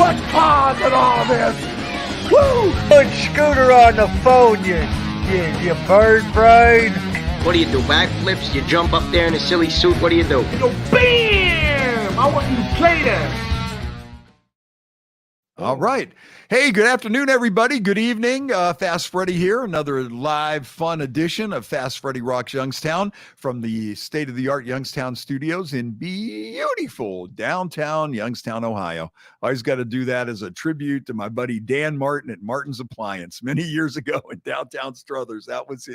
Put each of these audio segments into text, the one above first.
What's causing all this? Woo! Put Scooter on the phone, you bird brain. What do you do, backflips? You jump up there in a silly suit? What do you do? You go BAM! I want you to play that. All right. Hey, good afternoon, everybody. Good evening. Fast Freddie here. Another live, fun edition of Fast Freddie Rocks Youngstown from the state-of-the-art Youngstown studios in beautiful downtown Youngstown, Ohio. I always got to do that as a tribute to my buddy Dan Martin at Martin's Appliance many years ago in downtown Struthers. That was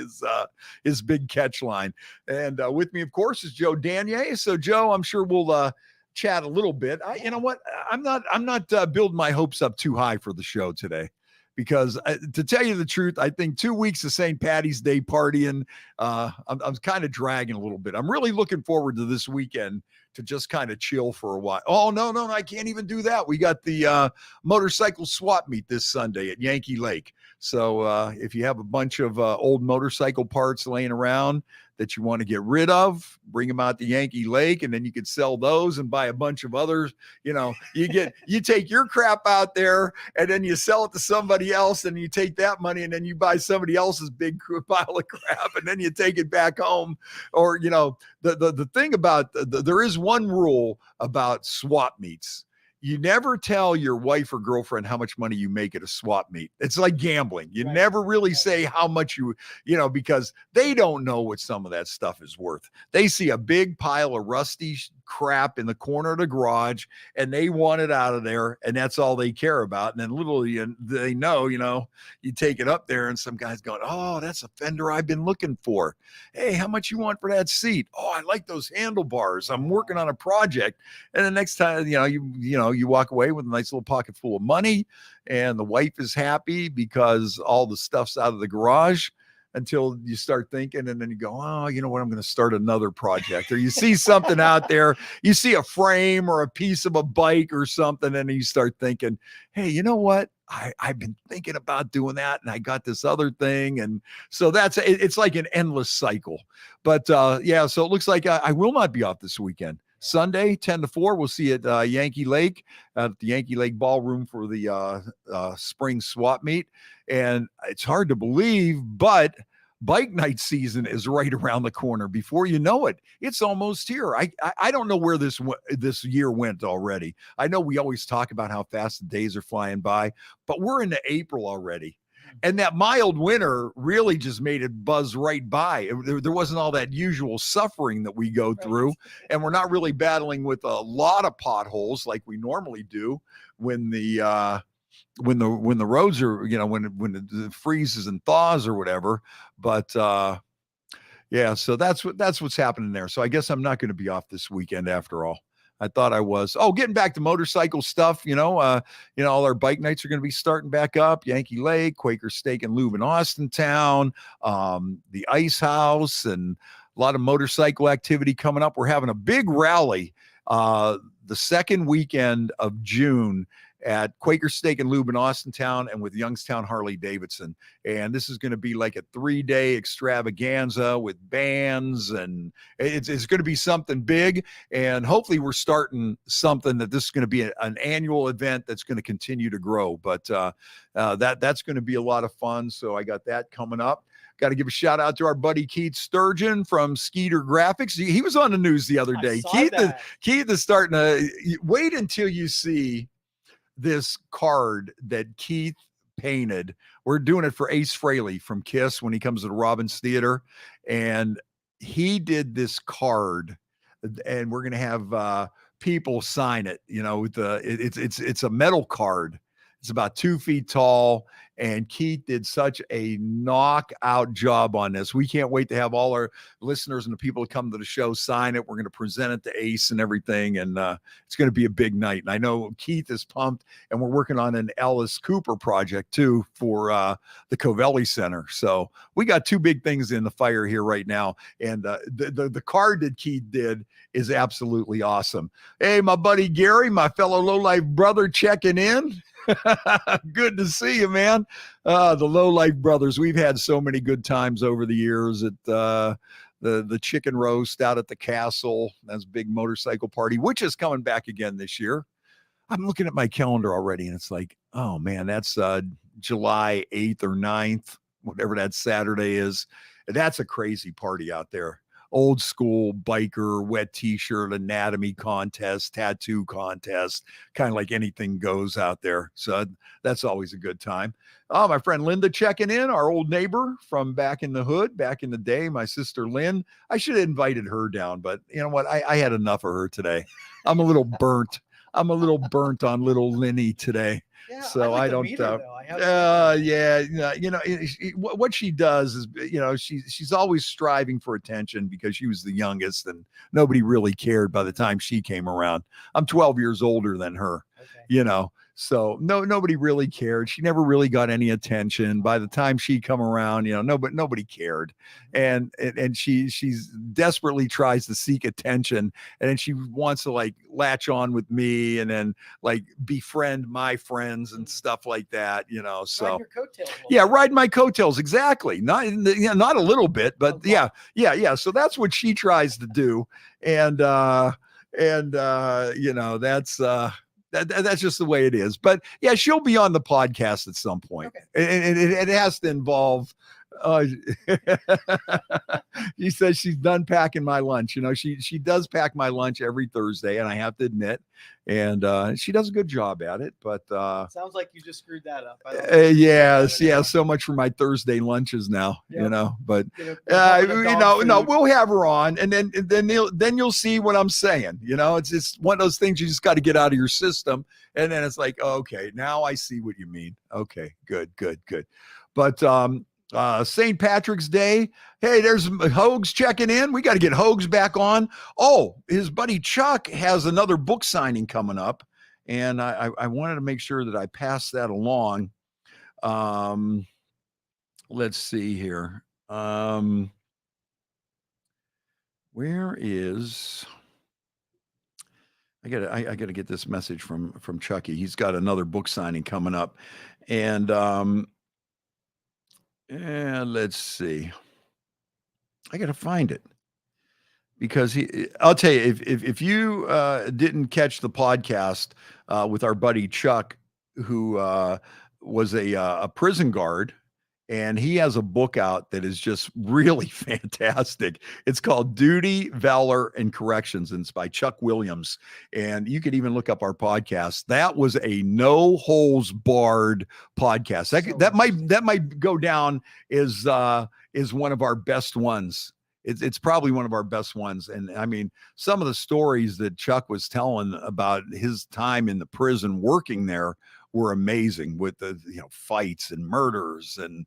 his big catch line. And with me, of course, is Joe Danier. So, Joe, I'm sure we'll chat a little bit. You know what? I'm not building my hopes up too high for the show today, because to tell you the truth, I think 2 weeks of St. Patty's Day partying, I'm kind of dragging a little bit. I'm really looking forward to this weekend to just kind of chill for a while. Oh, no, I can't even do that. We got the motorcycle swap meet this Sunday at Yankee Lake. So if you have a bunch of old motorcycle parts laying around that you want to get rid of, bring them out to Yankee Lake, and then you could sell those and buy a bunch of others. You know, you take your crap out there and then you sell it to somebody else, and you take that money and then you buy somebody else's big pile of crap, and then you take it back home. Or, you know, the thing about there is one rule about swap meets. You never tell your wife or girlfriend how much money you make at a swap meet. It's like gambling. You never really say how much you know, because they don't know what some of that stuff is worth. They see a big pile of rusty crap in the corner of the garage and they want it out of there, and that's all they care about. And then literally they know, you know, you take it up there and some guy's going, oh, that's a fender I've been looking for. Hey, how much you want for that seat? Oh, I like those handlebars. I'm working on a project. And the next time, you walk away with a nice little pocket full of money, and the wife is happy because all the stuff's out of the garage, until you start thinking, and then you go, oh, you know what? I'm going to start another project. Or you see something out there, you see a frame or a piece of a bike or something, and you start thinking, hey, you know what? I've been thinking about doing that, and I got this other thing. And so it's like an endless cycle. But so it looks like I will not be off this weekend. Sunday, 10 to 4, we'll see at Yankee Lake, at the Yankee Lake Ballroom for the spring swap meet. And it's hard to believe, but bike night season is right around the corner. Before you know it, it's almost here. I don't know where this year went already. I know we always talk about how fast the days are flying by, but we're into April already. And that mild winter really just made it buzz right by. There wasn't all that usual suffering that we go through, and we're not really battling with a lot of potholes like we normally do when the roads are, you know, when it freezes and thaws or whatever. But so that's what's happening there. So I guess I'm not going to be off this weekend after all. I thought I was. Oh, getting back to motorcycle stuff, all our bike nights are going to be starting back up. Yankee Lake, Quaker Steak and Lube in Austintown, the Ice House, and a lot of motorcycle activity coming up. We're having a big rally the second weekend of June at Quaker Steak and Lube in Austintown and with Youngstown Harley Davidson. And this is going to be like a 3-day extravaganza with bands, and it's going to be something big. And hopefully we're starting something that this is going to be an annual event that's going to continue to grow. But that's going to be a lot of fun. So I got that coming up. Got to give a shout out to our buddy Keith Sturgeon from Skeeter Graphics. He was on the news the other day. Keith is starting to wait until you see this card that Keith painted. We're doing it for Ace Frehley from KISS when he comes to the Robbins Theater, and he did this card, and we're going to have people sign it. It's a metal card. It's about 2 feet tall, and Keith did such a knockout job on this. We can't wait to have all our listeners and the people who come to the show sign it. We're going to present it to Ace and everything, and it's going to be a big night. And I know Keith is pumped, and we're working on an Ellis Cooper project too for the Covelli Center. So we got 2 big things in the fire here right now, and the card that Keith did is absolutely awesome. Hey, my buddy Gary, my fellow lowlife brother, checking in. Good to see you, man. The Lowlife Brothers. We've had so many good times over the years at the chicken roast out at the castle. That's a big motorcycle party, which is coming back again this year. I'm looking at my calendar already, and it's like, oh man, that's July 8th or 9th, whatever that Saturday is. That's a crazy party out there. Old school biker, wet t-shirt, anatomy contest, tattoo contest, kind of like anything goes out there. So that's always a good time. Oh, my friend Linda checking in, our old neighbor from back in the hood, back in the day, my sister Lynn. I should have invited her down, but you know what? I had enough of her today. I'm a little burnt. I'm a little burnt on little Linny today. Yeah, So I'd like I to don't. meet her, though. I have Yeah, you know, what she does is, you know, she's always striving for attention because she was the youngest and nobody really cared by the time she came around. I'm 12 years older than her, you know. So nobody really cared. She never really got any attention. By the time she come around, you know, nobody cared. And she's desperately tries to seek attention, and then she wants to like latch on with me and then like befriend my friends and stuff like that, you know. So ride your coattails a little yeah, bit. ride my coattails, exactly. Not not a little bit, but yeah. So that's what she tries to do. And you know, that's that's just the way it is. But yeah, she'll be on the podcast at some point. Okay. And it has to involve she says she's done packing my lunch. You know, she does pack my lunch every Thursday, and I have to admit, and she does a good job at it. But sounds like you just screwed that up. yes, so much for my Thursday lunches now. Yep. You know, but You know, no, we'll have her on, and then you'll see what I'm saying. You know, it's one of those things you just got to get out of your system, and then it's like, okay, now I see what you mean. Okay, good. But St. Patrick's Day. Hey, there's Hogs checking in. We got to get Hogs back on. Oh, his buddy Chuck has another book signing coming up, and I wanted to make sure that I pass that along. Let's see here. Where is? I gotta get this message from Chucky. He's got another book signing coming up, and let's see. I got to find it because I'll tell you, if you didn't catch the podcast with our buddy Chuck, who was a prison guard, and he has a book out that is just really fantastic. It's called Duty, Valor, and Corrections, and it's by Chuck Williams. And you could even look up our podcast. That was a no holes barred podcast. That might go down as one of our best ones. It's probably one of our best ones. And I mean, some of the stories that Chuck was telling about his time in the prison working there were amazing, with the fights and murders and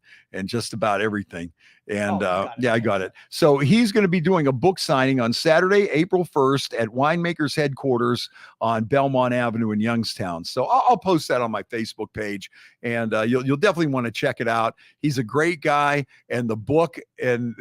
just about everything. And I got it. So he's going to be doing a book signing on Saturday, April 1st at Winemakers Headquarters on Belmont Avenue in Youngstown. So I'll post that on my Facebook page, and you'll definitely want to check it out. He's a great guy, and the book, and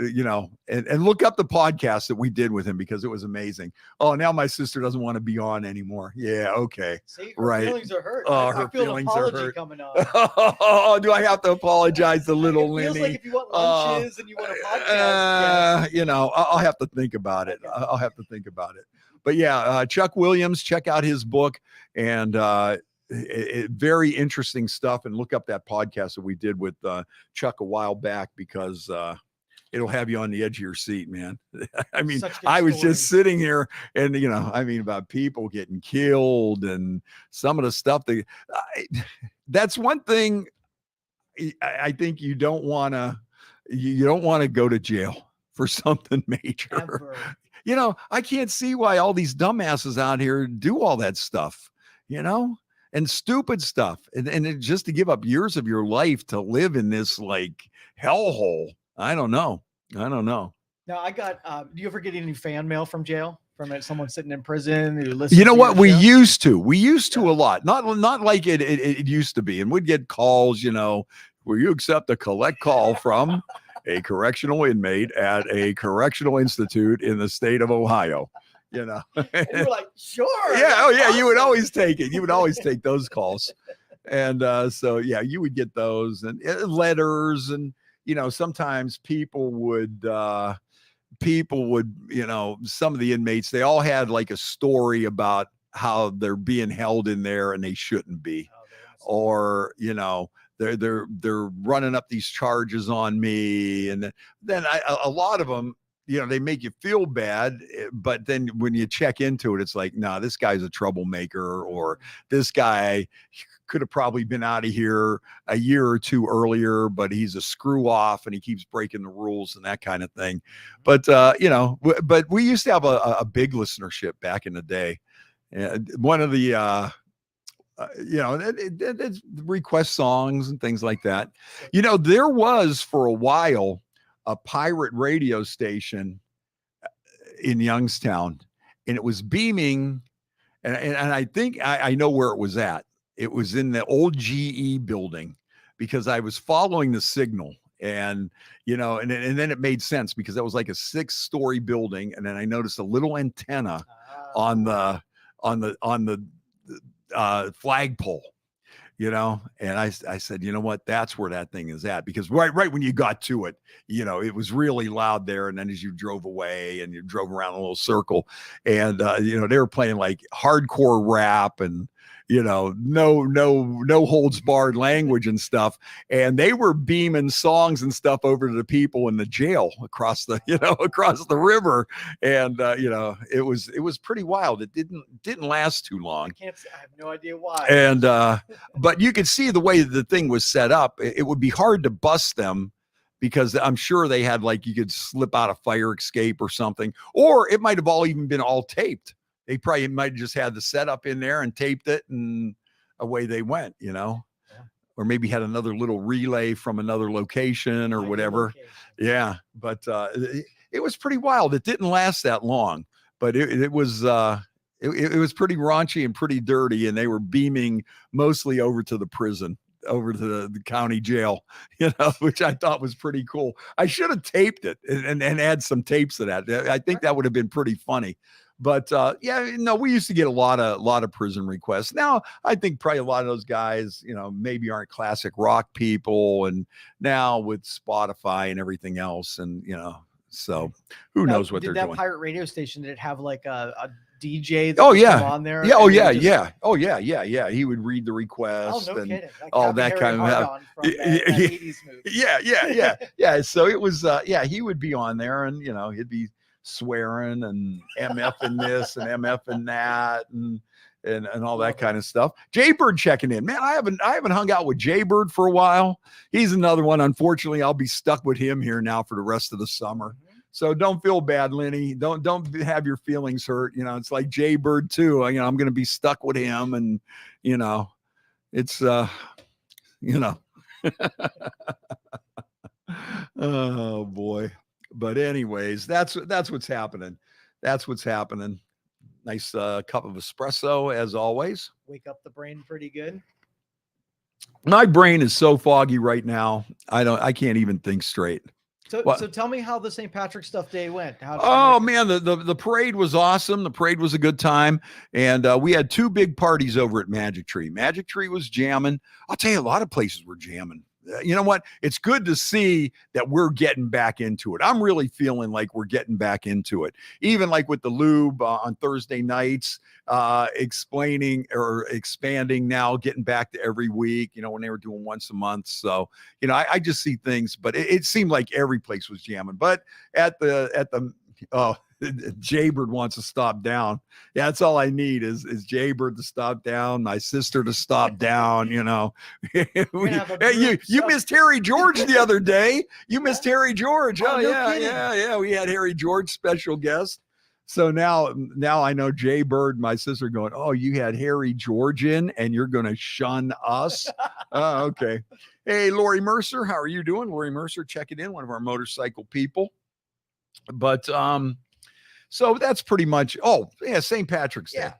and look up the podcast that we did with him because it was amazing. Oh, now my sister doesn't want to be on anymore. Yeah, okay. See, her feelings are hurt. Oh, I her feel feelings an are apology hurt. coming on. Oh, do I have to apologize to little It feels Linny? like if you want lunches and you want a podcast. I'll have to think about it. Okay. I'll have to think about it. But yeah, Chuck Williams, check out his book, and very interesting stuff. And look up that podcast that we did with Chuck a while back, because it'll have you on the edge of your seat, man. I mean, I was just sitting here, and about people getting killed and some of the stuff that's one thing I think you don't want to go to jail for something major. Ever. I can't see why all these dumbasses out here do all that stuff, and stupid stuff. And just to give up years of your life to live in this like hellhole. I don't know. Now I got, do you ever get any fan mail from jail? From someone sitting in prison who listens You know to what? your show? We used to a lot. Not like it used to be. And we'd get calls, will you accept a collect call from a correctional inmate at a correctional institute in the state of Ohio? And you're like, sure. Yeah. Oh yeah. You would always take it. You would always take those calls. And so, yeah, you would get those and letters. And, sometimes people would, some of the inmates, they all had like a story about how they're being held in there and they shouldn't be, or they're running up these charges on me, and then a lot of them, they make you feel bad, but then when you check into it, it's like, no, this guy's a troublemaker, or this guy could have probably been out of here a year or two earlier, but he's a screw off and he keeps breaking the rules and that kind of thing. But but we used to have a big listenership back in the day. One of the it's request songs and things like that. There was for a while a pirate radio station in Youngstown, and it was beaming, and I think I know where it was at. It was in the old GE building, because I was following the signal, and and then it made sense, because that was like a 6-story building, and then I noticed a little antenna on the flagpole, and I said, you know what, that's where that thing is at, because right when you got to it, it was really loud there. And then as you drove away and you drove around a little circle, and they were playing like hardcore rap and no holds barred language and stuff, and they were beaming songs and stuff over to the people in the jail across the across the river, and it was pretty wild. It didn't last too long. I have no idea why. And but you could see the way the thing was set up, it would be hard to bust them, because I'm sure they had, like, you could slip out a fire escape or something, or it might have all even been all taped. They probably might have just had the setup in there and taped it, and away they went, or maybe had another little relay from another location or whatever. Yeah. But it was pretty wild. It didn't last that long, but it was pretty raunchy and pretty dirty. And they were beaming mostly over to the prison, over to the county jail, which I thought was pretty cool. I should have taped it and add some tapes to that. I think that would have been pretty funny. But we used to get a lot of prison requests. Now I think probably a lot of those guys, maybe aren't classic rock people, and now with Spotify and everything else, and so who knows what they're doing. That pirate radio station, did it have like a DJ that on there? Yeah. Oh yeah. He would read the request. Oh, no and kidding. all that kind of stuff. That 80s movie. Yeah. So it was he would be on there, and he'd be swearing and MFing this and MFing that and all that kind of stuff. Jaybird checking in. Man, I haven't hung out with Jaybird for a while. He's another one. Unfortunately, I'll be stuck with him here now for the rest of the summer. So don't feel bad, Lenny. Don't have your feelings hurt. It's like Jaybird too. I'm going to be stuck with him, and it's oh boy. But anyways, that's what's happening. That's what's happening. Nice cup of espresso as always. Wake up the brain pretty good. My brain is so foggy right now. I can't even think straight. So tell me how the St. Patrick's Stuff Day went. Man, the parade was awesome. The parade was a good time. And we had 2 big parties over at Magic Tree. Magic Tree was jamming. I'll tell you, a lot of places were jamming. You know what? It's good to see that we're getting back into it. I'm really feeling like we're getting back into it. Even like with the Lube on Thursday nights, explaining or expanding now, getting back to every week, when they were doing once a month. So, I just see things, but it seemed like every place was jamming. But at the Jaybird wants to stop down. Yeah, that's all I need is Jaybird to stop down, my sister to stop down. You missed Harry George the other day. You missed Harry George. Oh, yeah. We had Harry George special guest. So now I know Jaybird, my sister, going, oh, you had Harry George in, and you're going to shun us. Oh, okay. Hey, Lori Mercer, how are you doing? Lori Mercer, checking in, one of our motorcycle people. But so that's pretty much. Oh yeah, St. Patrick's Day.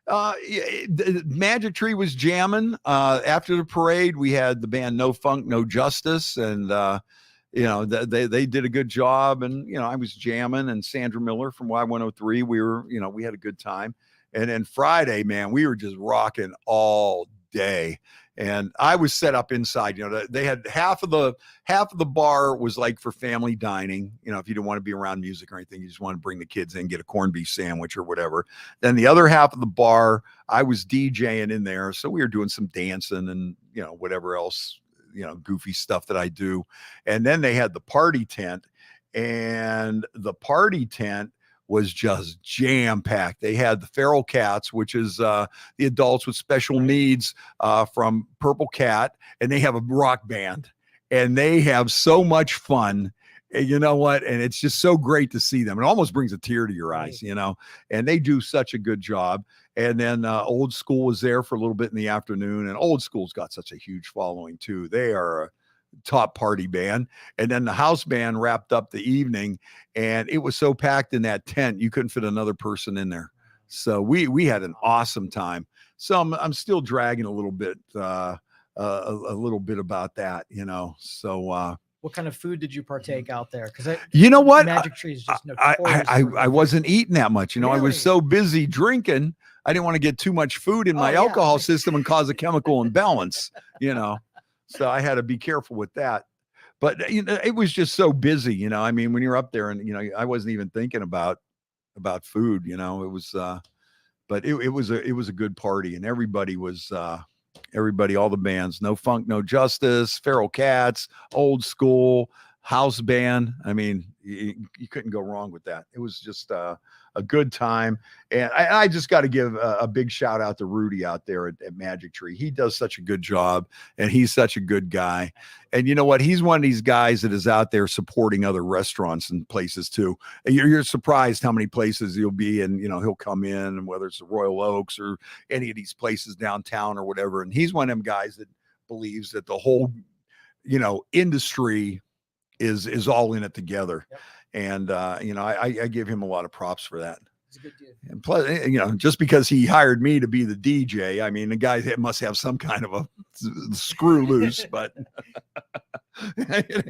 The Magic Tree was jamming. After the parade, we had the band No Funk, No Justice, and they did a good job. And I was jamming, and Sandra Miller from Y103. We had a good time. And then Friday, man, we were just rocking all day. And I was set up inside. They had half of the bar was like for family dining. If you didn't want to be around music or anything, you just want to bring the kids in, get a corned beef sandwich or whatever. Then the other half of the bar, I was DJing in there, so we were doing some dancing and whatever else, goofy stuff that I do. And then they had the party tent, and the party tent was just jam-packed. They had the Feral Cats, which is the adults with special needs from Purple Cat, and they have a rock band, and they have so much fun. And you know what? And it's just so great to see them. It almost brings a tear to your eyes, and they do such a good job. And then Old School was there for a little bit in the afternoon, and Old School's got such a huge following too. They are a top party band. And then the house band wrapped up the evening, and it was so packed in that tent you couldn't fit another person in there. So we had an awesome time. So I'm still dragging a little bit about that, so what kind of food did you partake out there? Because what, Magic Tree is just notorious. I wasn't eating that much. Really? I was so busy drinking, I didn't want to get too much food in my alcohol system and cause a chemical imbalance, So I had to be careful with that. But it was just so busy, when you're up there and I wasn't even thinking about food, it was but it was a good party, and everybody was all the bands, No Funk, No Justice, Feral Cats, Old School, house band. You couldn't go wrong with that. It was just a good time. And I just got to give a big shout out to Rudy out there at Magic Tree. He does such a good job, and he's such a good guy. And you know what? He's one of these guys that is out there supporting other restaurants and places too. And you're surprised how many places he'll be in, he'll come in, and whether it's the Royal Oaks or any of these places downtown or whatever. And he's one of them guys that believes that the whole, industry is all in it together. Yep. And, I give him a lot of props for that. He's a good dude. And plus, just because he hired me to be the DJ, the guy must have some kind of a screw loose, but and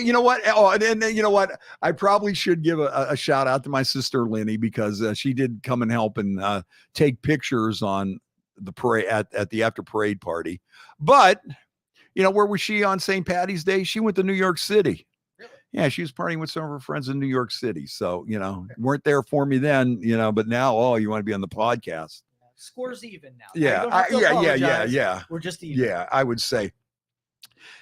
you know what? Oh, and then you know what? I probably should give a shout out to my sister, Lenny, because she did come and help and take pictures on the parade at the after parade party. But, where was she on St. Patty's Day? She went to New York City. Yeah, she was partying with some of her friends in New York City. So, weren't there for me then, but now, you want to be on the podcast. Score's even now. Yeah. We're just even. Yeah, I would say.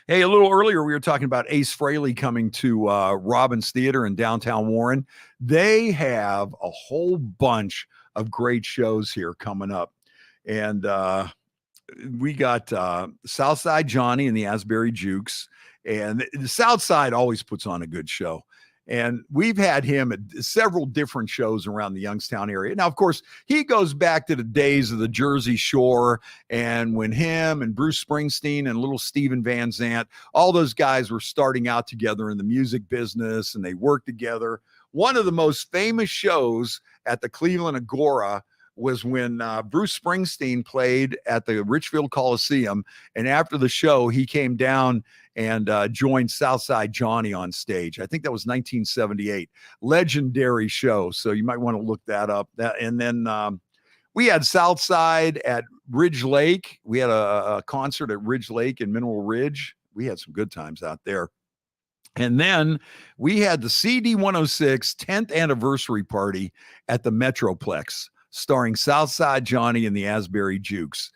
Hey, a little earlier, we were talking about Ace Frehley coming to Robbins Theater in downtown Warren. They have a whole bunch of great shows here coming up. And we got Southside Johnny and the Asbury Jukes. And the South Side always puts on a good show. And we've had him at several different shows around the Youngstown area. Now, of course, he goes back to the days of the Jersey Shore, and when him and Bruce Springsteen and little Steven Van Zandt, all those guys were starting out together in the music business, and they worked together. One of the most famous shows at the Cleveland Agora was when Bruce Springsteen played at the Richfield Coliseum. And after the show, he came down and joined Southside Johnny on stage. I think that was 1978. Legendary show. So you might want to look that up. And then we had Southside at Ridge Lake. We had a concert at Ridge Lake in Mineral Ridge. We had some good times out there. And then we had the CD 106 10th anniversary party at the Metroplex, starring Southside Johnny and the Asbury Jukes.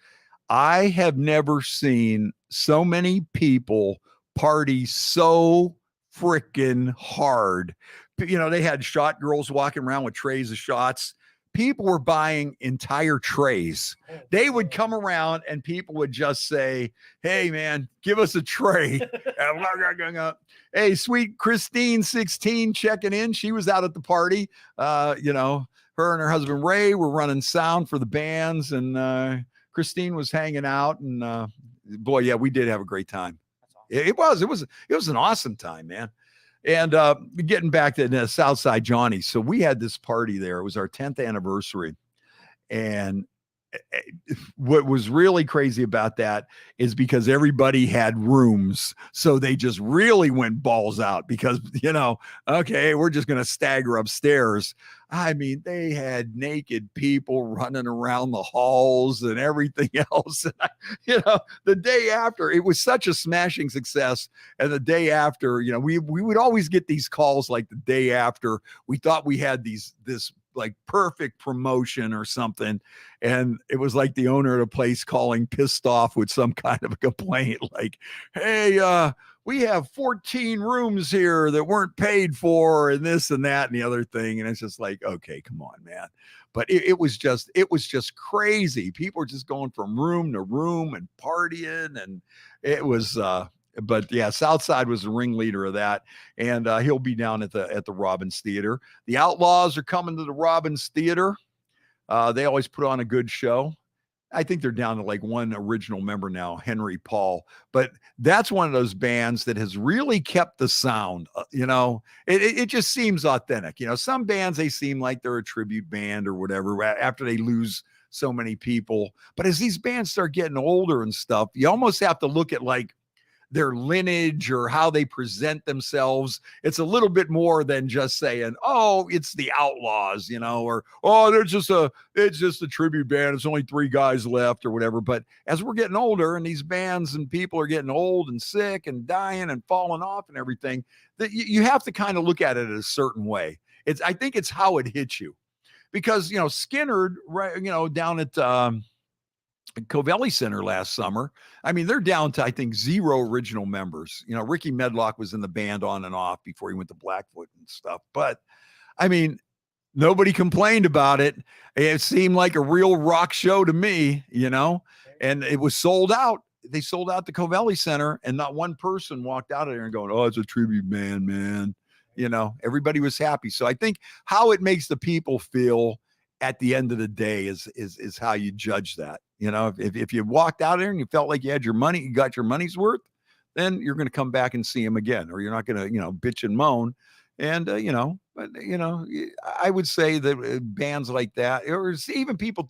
I have never seen so many people party so freaking hard. They had shot girls walking around with trays of shots. People were buying entire trays. They would come around and people would just say, "Hey man, give us a tray." Hey, sweet Christine 16 checking in. She was out at the party. Her and her husband Ray were running sound for the bands, and Christine was hanging out. And boy, yeah, we did have a great time. It was an awesome time, man. And getting back to Southside Johnny, so we had this party there. It was our 10th anniversary, and what was really crazy about that is because everybody had rooms. So they just really went balls out because, okay, we're just going to stagger upstairs. I mean, they had naked people running around the halls and everything else. The day after, it was such a smashing success. And the day after, we would always get these calls like the day after we thought we had this like perfect promotion or something. And it was like the owner of the place calling pissed off with some kind of a complaint like, hey, we have 14 rooms here that weren't paid for and this and that and the other thing. And it's just like, okay, come on, man. But it was just crazy. People were just going from room to room and partying. And it was, but yeah, Southside was the ringleader of that. And he'll be down at the Robbins Theater. The Outlaws are coming to the Robbins Theater. They always put on a good show. I think they're down to like one original member now, Henry Paul. But that's one of those bands that has really kept the sound. It just seems authentic. Some bands, they seem like they're a tribute band or whatever after they lose so many people. But as these bands start getting older and stuff, you almost have to look at like their lineage or how they present themselves. It's a little bit more than just saying, oh, it's the Outlaws, or, oh, it's just a tribute band. It's only 3 guys left or whatever. But as we're getting older and these bands and people are getting old and sick and dying and falling off and everything, that you have to kind of look at it a certain way. I think it's how it hits you because, Skinner, right, down at, Covelli Center last summer. I mean, they're down to, I think, 0 original members. Ricky Medlock was in the band on and off before he went to Blackfoot and stuff. But I mean, nobody complained about it. It seemed like a real rock show to me, and it was sold out. They sold out the Covelli Center and not one person walked out of there and going, oh, it's a tribute band, man. Everybody was happy. So I think how it makes the people feel at the end of the day is how you judge that. If you walked out there and you felt like you had your money, you got your money's worth, then you're going to come back and see him again, or you're not going to, bitch and moan. And, I would say that bands like that, or even people,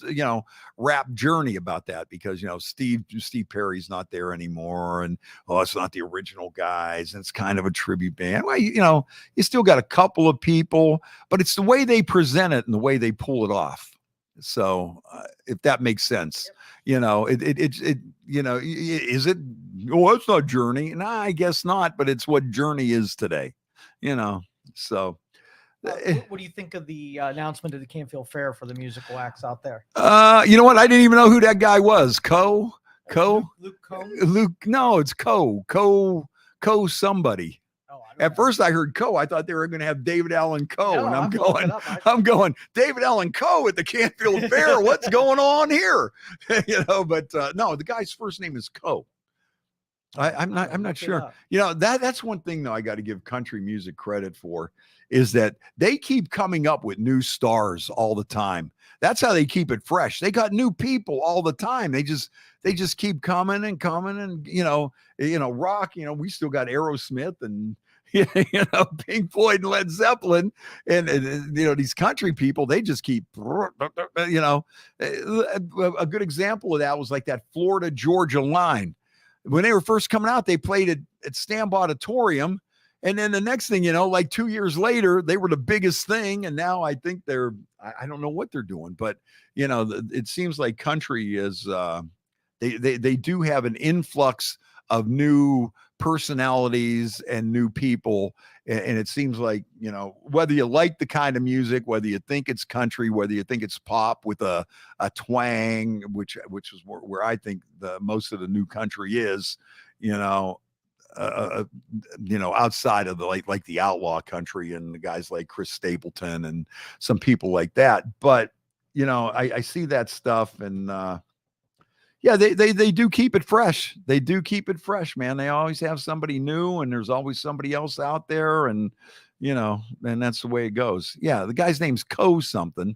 rap Journey about that because, Steve Perry's not there anymore. And, oh, it's not the original guys. And it's kind of a tribute band. Well, you still got a couple of people, but it's the way they present it and the way they pull it off. So if that makes sense, is it, oh, it's not Journey. Nah, I guess not, but it's what Journey is today, so. What do you think of the announcement of the Canfield Fair for the musical acts out there? You know what? I didn't even know who that guy was. Luke Combs? Luke. No, it's Co somebody. At first I heard Coe. I thought they were going to have David Allen Coe. No, and I'm going, David Allen Coe at the Canfield Fair. What's going on here? But no, the guy's first name is Coe. I'm not sure. That's one thing though I got to give country music credit for is that they keep coming up with new stars all the time. That's how they keep it fresh. They got new people all the time. They just keep coming and rock, we still got Aerosmith and Pink Floyd and Led Zeppelin and these country people, they just keep, a good example of that was like that Florida Georgia line. When they were first coming out, they played at Stamp Auditorium. And then the next thing, like 2 years later, they were the biggest thing. And now I think I don't know what they're doing, but it seems like country is, they do have an influx of new personalities and new people. And it seems like, whether you like the kind of music, whether you think it's country, whether you think it's pop with a twang, which is where I think most of the new country is, outside of the like the outlaw country and the guys like Chris Stapleton and some people like that. But, I see that stuff and, they do keep it fresh. They do keep it fresh, man. They always have somebody new and there's always somebody else out there. And, and that's the way it goes. Yeah. The guy's name's Co something.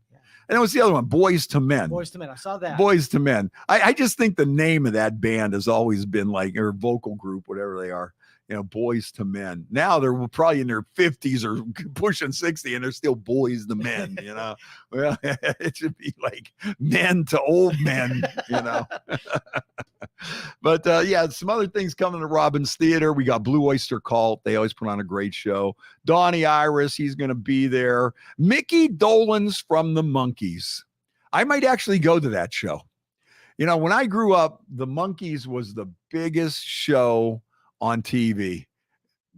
And it was the other one, Boys to Men. Boys to Men. I saw that. Boys to Men. I just think the name of that band has always been like, or vocal group, whatever they are, Boys to Men. Now they're probably in their 50s or pushing 60 and they're still boys to men, Well, it should be like men to old men, But yeah, some other things coming to Robbins Theater. We got Blue Oyster Cult. They always put on a great show. Donnie Iris, he's going to be there. Mickey Dolenz from the Monkees. I might actually go to that show. When I grew up, the Monkees was the biggest show on TV.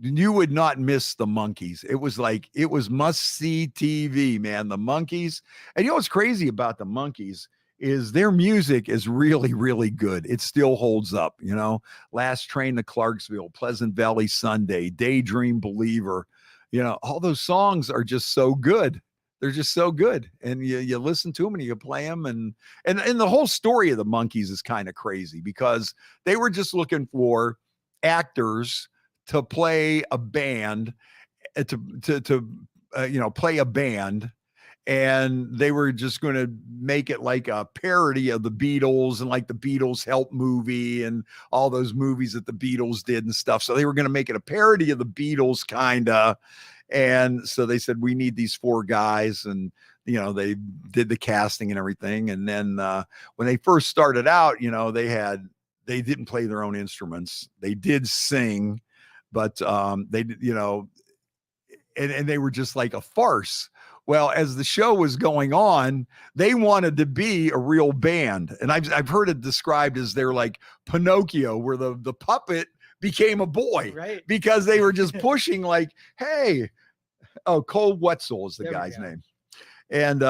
You would not miss the Monkees. It was must-see TV, man. The Monkees. And what's crazy about the Monkees is their music is really, really good. It still holds up, Last Train to Clarksville, Pleasant Valley Sunday, Daydream Believer. All those songs are just so good. They're just so good. And you listen to them and you play them. And the whole story of the Monkees is kind of crazy because they were just looking for actors to play a band, play a band. And they were just going to make it like a parody of the Beatles and like the Beatles Help movie and all those movies that the Beatles did and stuff. So they were going to make it a parody of the Beatles kind of. And so they said, we need these 4 guys. And, they did the casting and everything. And then when they first started out, they didn't play their own instruments. They did sing, but they did, and they were just like a farce. Well, as the show was going on, they wanted to be a real band. And I've heard it described as they're like Pinocchio, where the puppet became a boy, right? Because they were just pushing like, hey, Cole Wetzel is the guy's name. And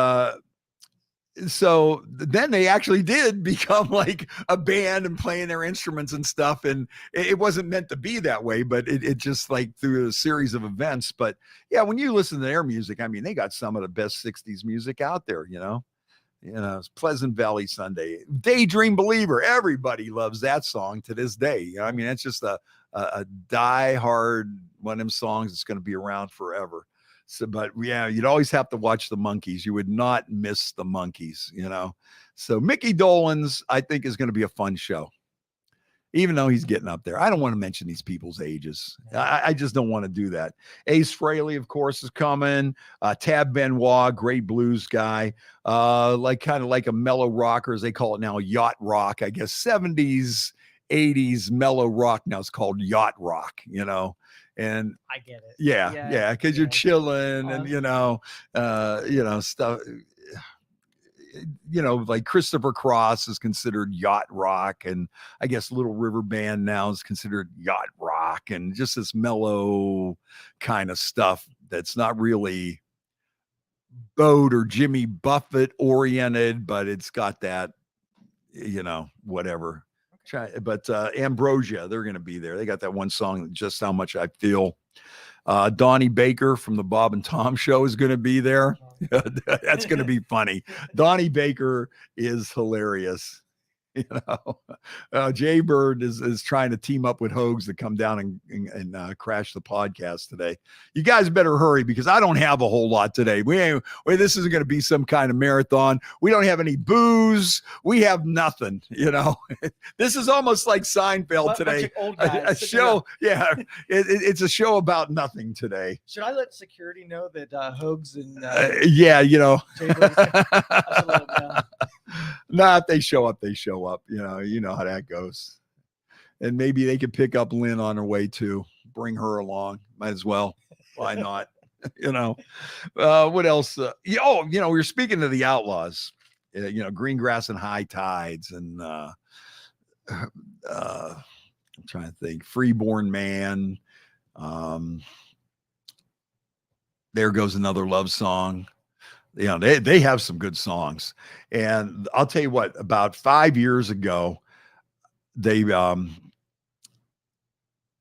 so then they actually did become like a band and playing their instruments and stuff. And it wasn't meant to be that way, but it just like through a series of events. But yeah, when you listen to their music, I mean, they got some of the best 60s music out there, it's Pleasant Valley Sunday, Daydream Believer. Everybody loves that song to this day. I mean, it's just a die-hard one of them songs that's going to be around forever. So, but yeah, you'd always have to watch the Monkees. You would not miss the Monkees, So Mickey Dolenz, I think, is going to be a fun show, even though he's getting up there. I don't want to mention these people's ages. I just don't want to do that. Ace Frehley, of course, is coming. Tab Benoit, great blues guy, kind of like a mellow rocker, as they call it now, yacht rock. I guess 70s, 80s mellow rock. Now it's called yacht rock, And I get it. Yeah. Because you're chilling and stuff. Like Christopher Cross is considered yacht rock, and I guess Little River Band now is considered yacht rock, and just this mellow kind of stuff that's not really boat or Jimmy Buffett oriented, but it's got that, whatever. But Ambrosia, they're going to be there. They got that one song, Just How Much I Feel. Donnie Baker from the Bob and Tom Show is going to be there. That's going to be funny. Donnie Baker is hilarious. Jay Bird is trying to team up with Hoags to come down and crash the podcast today. You guys better hurry because I don't have a whole lot today. This isn't going to be some kind of marathon. We don't have any booze. We have nothing. This is almost like Seinfeld today. A show. Yeah, it's a show about nothing today. Should I let security know that Hoags and yeah, Jay Bird's Nah, if they show up, they show up. You know how that goes. And maybe they could pick up Lynn on her way too. Bring her along. Might as well. Why not? What else? We're speaking of the Outlaws. Green Grass and High Tides, and I'm trying to think. Freeborn Man. There Goes Another Love Song. They have some good songs. And I'll tell you what, about 5 years ago, they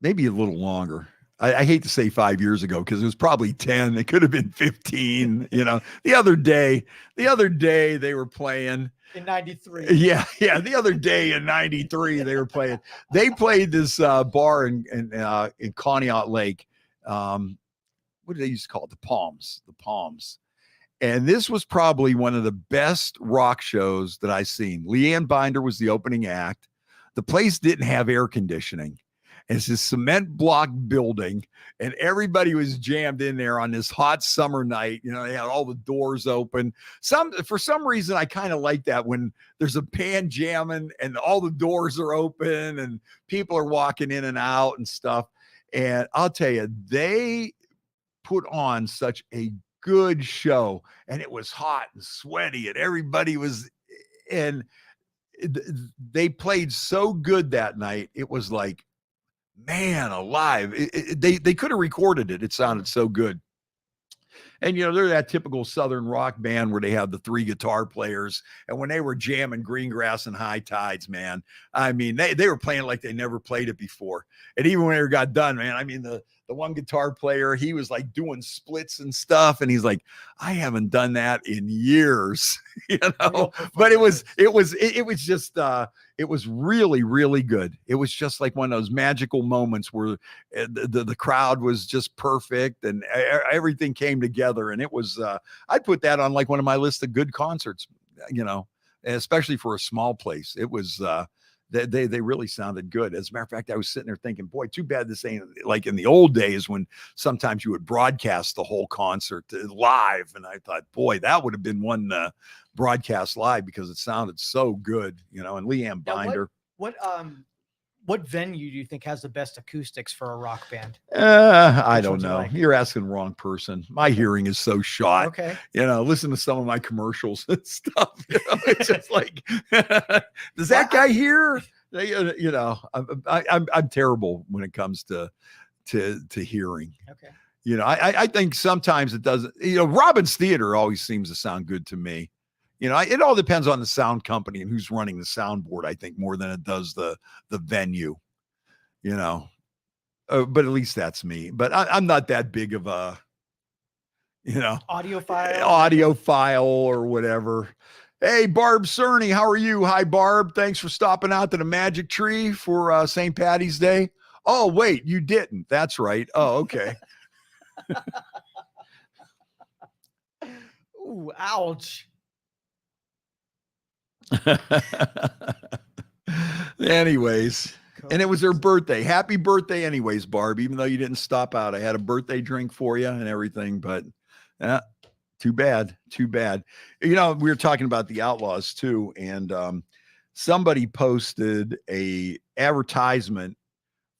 maybe a little longer. I hate to say 5 years ago because it was probably 10. It could have been 15. The other day they were playing in 93. Yeah. The other day in 93, they were playing. They played this bar in Conneaut Lake. What did they used to call it? The Palms. And this was probably one of the best rock shows that I've seen. Leanne Binder was the opening act. The place didn't have air conditioning. And it's this cement block building, and everybody was jammed in there on this hot summer night. You know, they had all the doors open. For some reason, I kind of like that when there's a band jamming and all the doors are open and people are walking in and out and stuff. And I'll tell you, they put on such a good show, and it was hot and sweaty, and everybody was, and they played so good that night. It was like, man alive. They could have recorded it. It sounded so good. And, you know, they're that typical Southern rock band where they have the 3 guitar players. And when they were jamming Greengrass and High Tides, man, I mean, they were playing like they never played it before. And even when they got done, man, I mean, the one guitar player, he was like doing splits and stuff. And he's like, I haven't done that in years, you know, but it was just, it was really, really good. It was just like one of those magical moments where the crowd was just perfect and everything came together. And it was, I'd put that on like one of my list of good concerts, you know, especially for a small place. It was, they really sounded good. As a matter of fact, I was sitting there thinking, boy, too bad this ain't like in the old days when sometimes you would broadcast the whole concert live. And I thought, boy, that would have been one broadcast live because it sounded so good, you know. And Leanne Binder. What venue do you think has the best acoustics for a rock band? I don't know. Like? You're asking the wrong person. My hearing is so shot. Okay. You know, listen to some of my commercials and stuff. You know, it's just like, does that guy hear? You know, I'm terrible when it comes to hearing. Okay. You know, I think sometimes it doesn't. You know, Robbins Theater always seems to sound good to me. You know, it all depends on the sound company and who's running the soundboard, I think, more than it does the venue, you know. But at least that's me. But I'm not that big of a, you know, audiophile or whatever. Hey, Barb Cerny, how are you? Hi, Barb. Thanks for stopping out to the Magic Tree for St. Patty's Day. Oh, wait, you didn't. That's right. Oh, okay. Ooh, ouch. Anyways, and it was her birthday. Happy birthday anyways, Barb, even though you didn't stop out. I had a birthday drink for you and everything, but too bad. You know, we were talking about the Outlaws too, and somebody posted a advertisement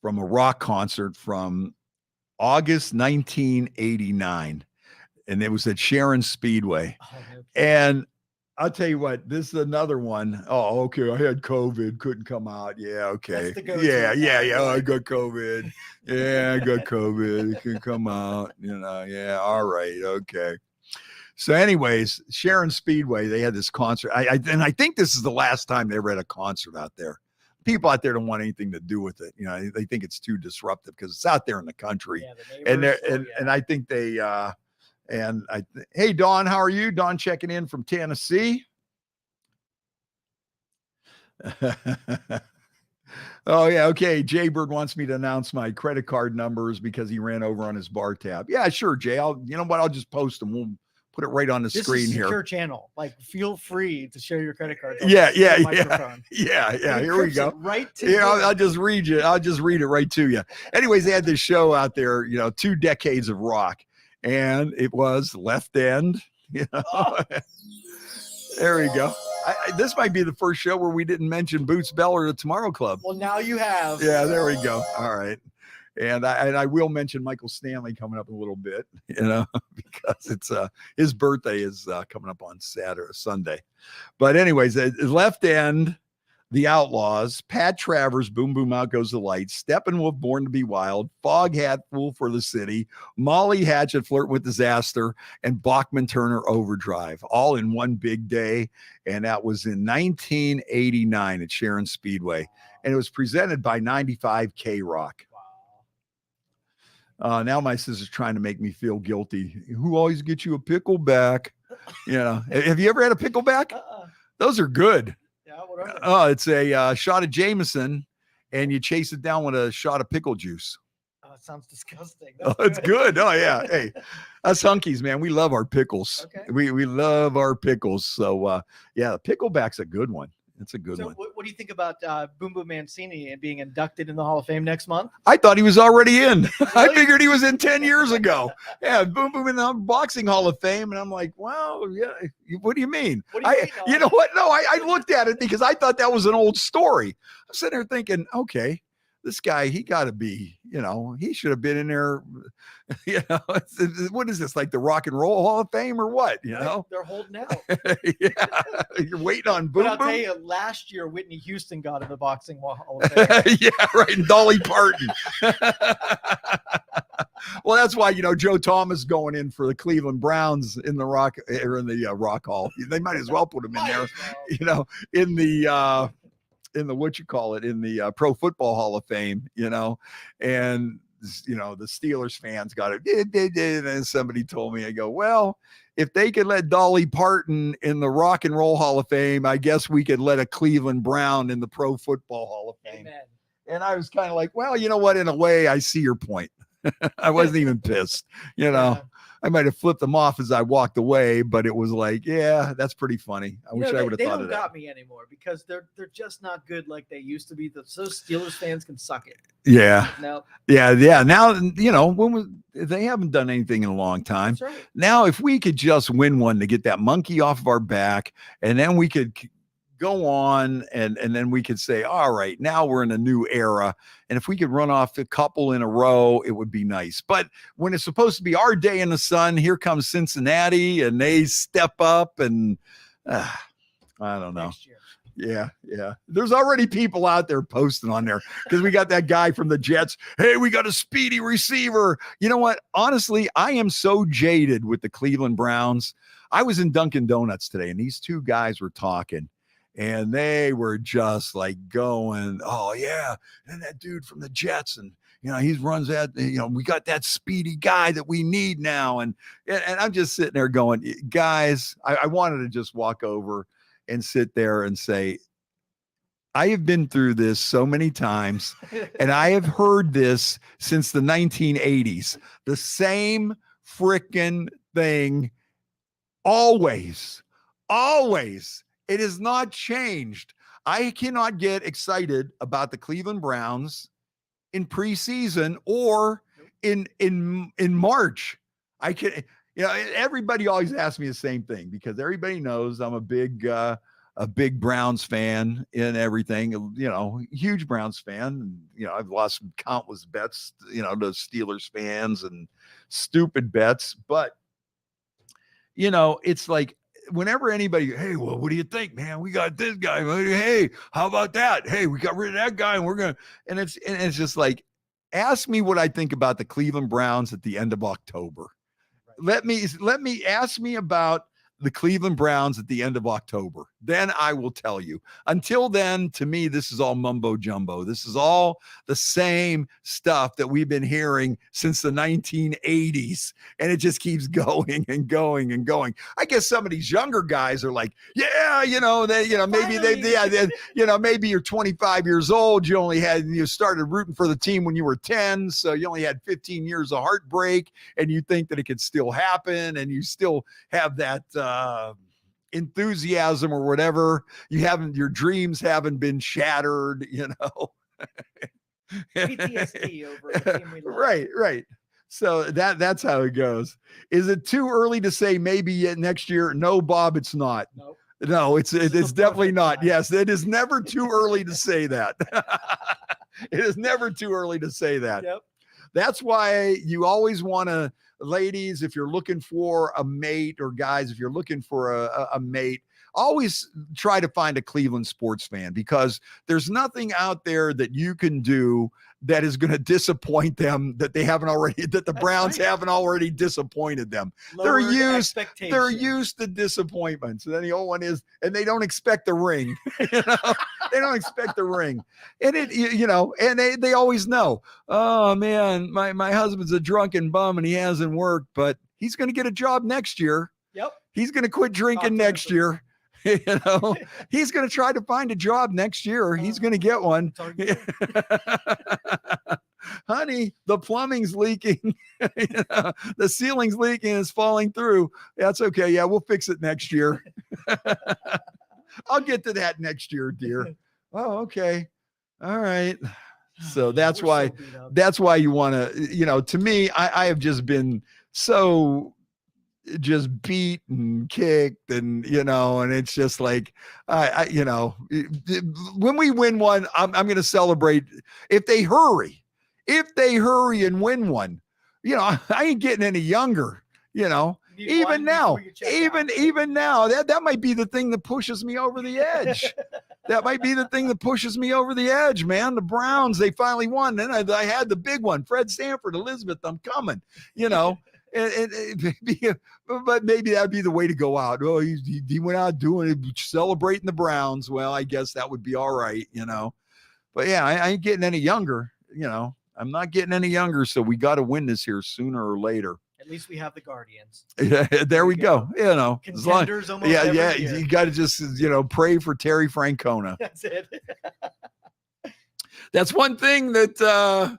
from a rock concert from August 1989, and it was at Sharon Speedway. And I'll tell you what, this is another one. Oh, okay. I had COVID, couldn't come out. Yeah, okay. Yeah. Oh, I got COVID. Yeah, I got COVID. It couldn't come out. You know, yeah. All right. Okay. So, anyways, Sharon Speedway, they had this concert. And I think this is the last time they ever had a concert out there. People out there don't want anything to do with it. You know, they think it's too disruptive because it's out there in the country. Yeah, and I think they hey, Dawn, how are you? Dawn checking in from Tennessee. Oh, yeah. Okay. Jaybird wants me to announce my credit card numbers because he ran over on his bar tab. Yeah, sure, Jay. You know what? I'll just post them. We'll put it right on the screen here. Secure channel. Like, feel free to share your credit card. Yeah. Here we go. Right to I'll just read you. I'll just read it right to you. Anyways, they had this show out there, you know, 2 decades of rock. And it was Left End. You know? Oh. There we go. This might be the first show where we didn't mention Boots Bell or the Tomorrow Club. Well, now you have. Yeah, there we go. All right. And I will mention Michael Stanley coming up in a little bit, you know, because it's his birthday is coming up on Sunday. But anyways, Left End, The Outlaws, Pat Travers, Boom Boom Out Goes the Light, Steppenwolf, Born to Be Wild, Foghat, Fool for the City, Molly Hatchet, Flirt with Disaster, and Bachman Turner, Overdrive, all in one big day. And that was in 1989 at Sharon Speedway. And it was presented by 95 K Rock. Now my sister's trying to make me feel guilty. Who always gets you a pickleback? You know, have you ever had a pickleback? Those are good. Oh, it's a shot of Jameson, and you chase it down with a shot of pickle juice. Oh, it sounds disgusting. It's good. Oh, yeah. Hey, us hunkies, man, we love our pickles. Okay. We love our pickles. So, yeah, the pickleback's a good one. It's a good So one. what do you think about Boom Boom Mancini and being inducted in the Hall of Fame next month? I thought he was already in. I Really? figured he was in 10 years ago. Yeah, Boom Boom in the Boxing Hall of Fame. And I'm like, well, yeah, what do you mean? What do you mean, You know what? No, I looked at it because I thought that was an old story. I'm sitting there thinking, okay, this guy, he got to be, he should have been in there. What is this, like the Rock and Roll Hall of Fame or what? Right, they're holding out. Yeah, you're waiting on Boom But I'll Boom. tell you, last year Whitney Houston got in the Boxing Hall of Fame. Yeah, right. And Dolly Parton. Well, that's why Joe Thomas going in for the Cleveland Browns in the Rock Hall. They might as well put him in there. In the what you call it, in the Pro Football Hall of Fame. And the Steelers fans got it. And somebody told me, I go, well, if they could let Dolly Parton in the Rock and Roll Hall of Fame, I guess we could let a Cleveland Brown in the Pro Football Hall of Fame. Amen. And I was kind of like, well, you know what? In a way, I see your point. I wasn't even pissed. Yeah. I might have flipped them off as I walked away, but it was like, yeah, that's pretty funny. I wish I would have they thought don't of that. got me anymore because they're just not good like they used to be. Those Steelers fans can suck it. Yeah. No. Yeah. Now, they haven't done anything in a long time. That's right. Now, if we could just win one to get that monkey off of our back, and then we could go on and then we could say, all right, now we're in a new era. And if we could run off a couple in a row, it would be nice. But when it's supposed to be our day in the sun, here comes Cincinnati and they step up and I don't know. Next year. Yeah. There's already people out there posting on there because we got that guy from the Jets. Hey, we got a speedy receiver. You know what? Honestly, I am so jaded with the Cleveland Browns. I was in Dunkin' Donuts today and these two guys were talking. And they were just like going, oh, yeah. And that dude from the Jets. And, he runs that, we got that speedy guy that we need now. And I'm just sitting there going, guys, I wanted to just walk over and sit there and say, I have been through this so many times. And I have heard this since the 1980s. The same freaking thing. Always. It has not changed. I cannot get excited about the Cleveland Browns in preseason or in March. I can, everybody always asks me the same thing because everybody knows I'm a big Browns fan in everything, huge Browns fan. I've lost countless bets, to Steelers fans and stupid bets, but it's like, whenever anybody, hey, well, what do you think, man? We got this guy. Hey, how about that? Hey, we got rid of that guy, and it's just like, ask me what I think about the Cleveland Browns at the end of October. Right. Let me ask me about the Cleveland Browns at the end of October. Then I will tell you. Until then, to me, this is all mumbo jumbo. This is all the same stuff that we've been hearing since the 1980s. And it just keeps going and going and going. I guess some of these younger guys are like, yeah, maybe you're 25 years old. You started rooting for the team when you were 10. So you only had 15 years of heartbreak and you think that it could still happen. And you still have that, enthusiasm or whatever. Your dreams haven't been shattered, PTSD over the team we love. Right. So that's how it goes. Is it too early to say maybe yet next year? No, Bob, it's not. Nope. No, it's definitely not. Time. Yes, it is never too early to say that. It is never too early to say that. Yep. That's why you always want to, ladies, if you're looking for a mate, or guys, if you're looking for a mate, always try to find a Cleveland sports fan, because there's nothing out there that you can do that is going to disappoint them that the Browns haven't already disappointed them. They're used to disappointments. And then the old one is, and they don't expect the ring. They don't expect the ring. And and they always know, oh man, my husband's a drunken bum and he hasn't worked, but he's going to get a job next year. Yep. He's going to quit drinking next year. He's going to try to find a job next year. He's going to get one. Honey, the plumbing's leaking. The ceiling's leaking. It's falling through. That's okay. Yeah, we'll fix it next year. I'll get to that next year, dear. Oh, okay. All right. So that's We're why so beat up. that's why you want to, to me, I have just been so just beat and kicked and and it's just like when we win one, I'm going to celebrate if they hurry and win one. I ain't getting any younger. Even now that might be the thing that pushes me over the edge. That might be the thing that pushes me over the edge, man. The Browns, they finally won. Then I had the big one, Fred Sanford, Elizabeth, I'm coming, but maybe that'd be the way to go out. Oh, he went out doing it, celebrating the Browns. Well, I guess that would be all right, but yeah, I ain't getting any younger, I'm not getting any younger. So we got to win this here sooner or later. At least we have the Guardians. Yeah, there we go. Contenders almost yeah, every yeah. year. You got to just pray for Terry Francona. That's it. That's one thing that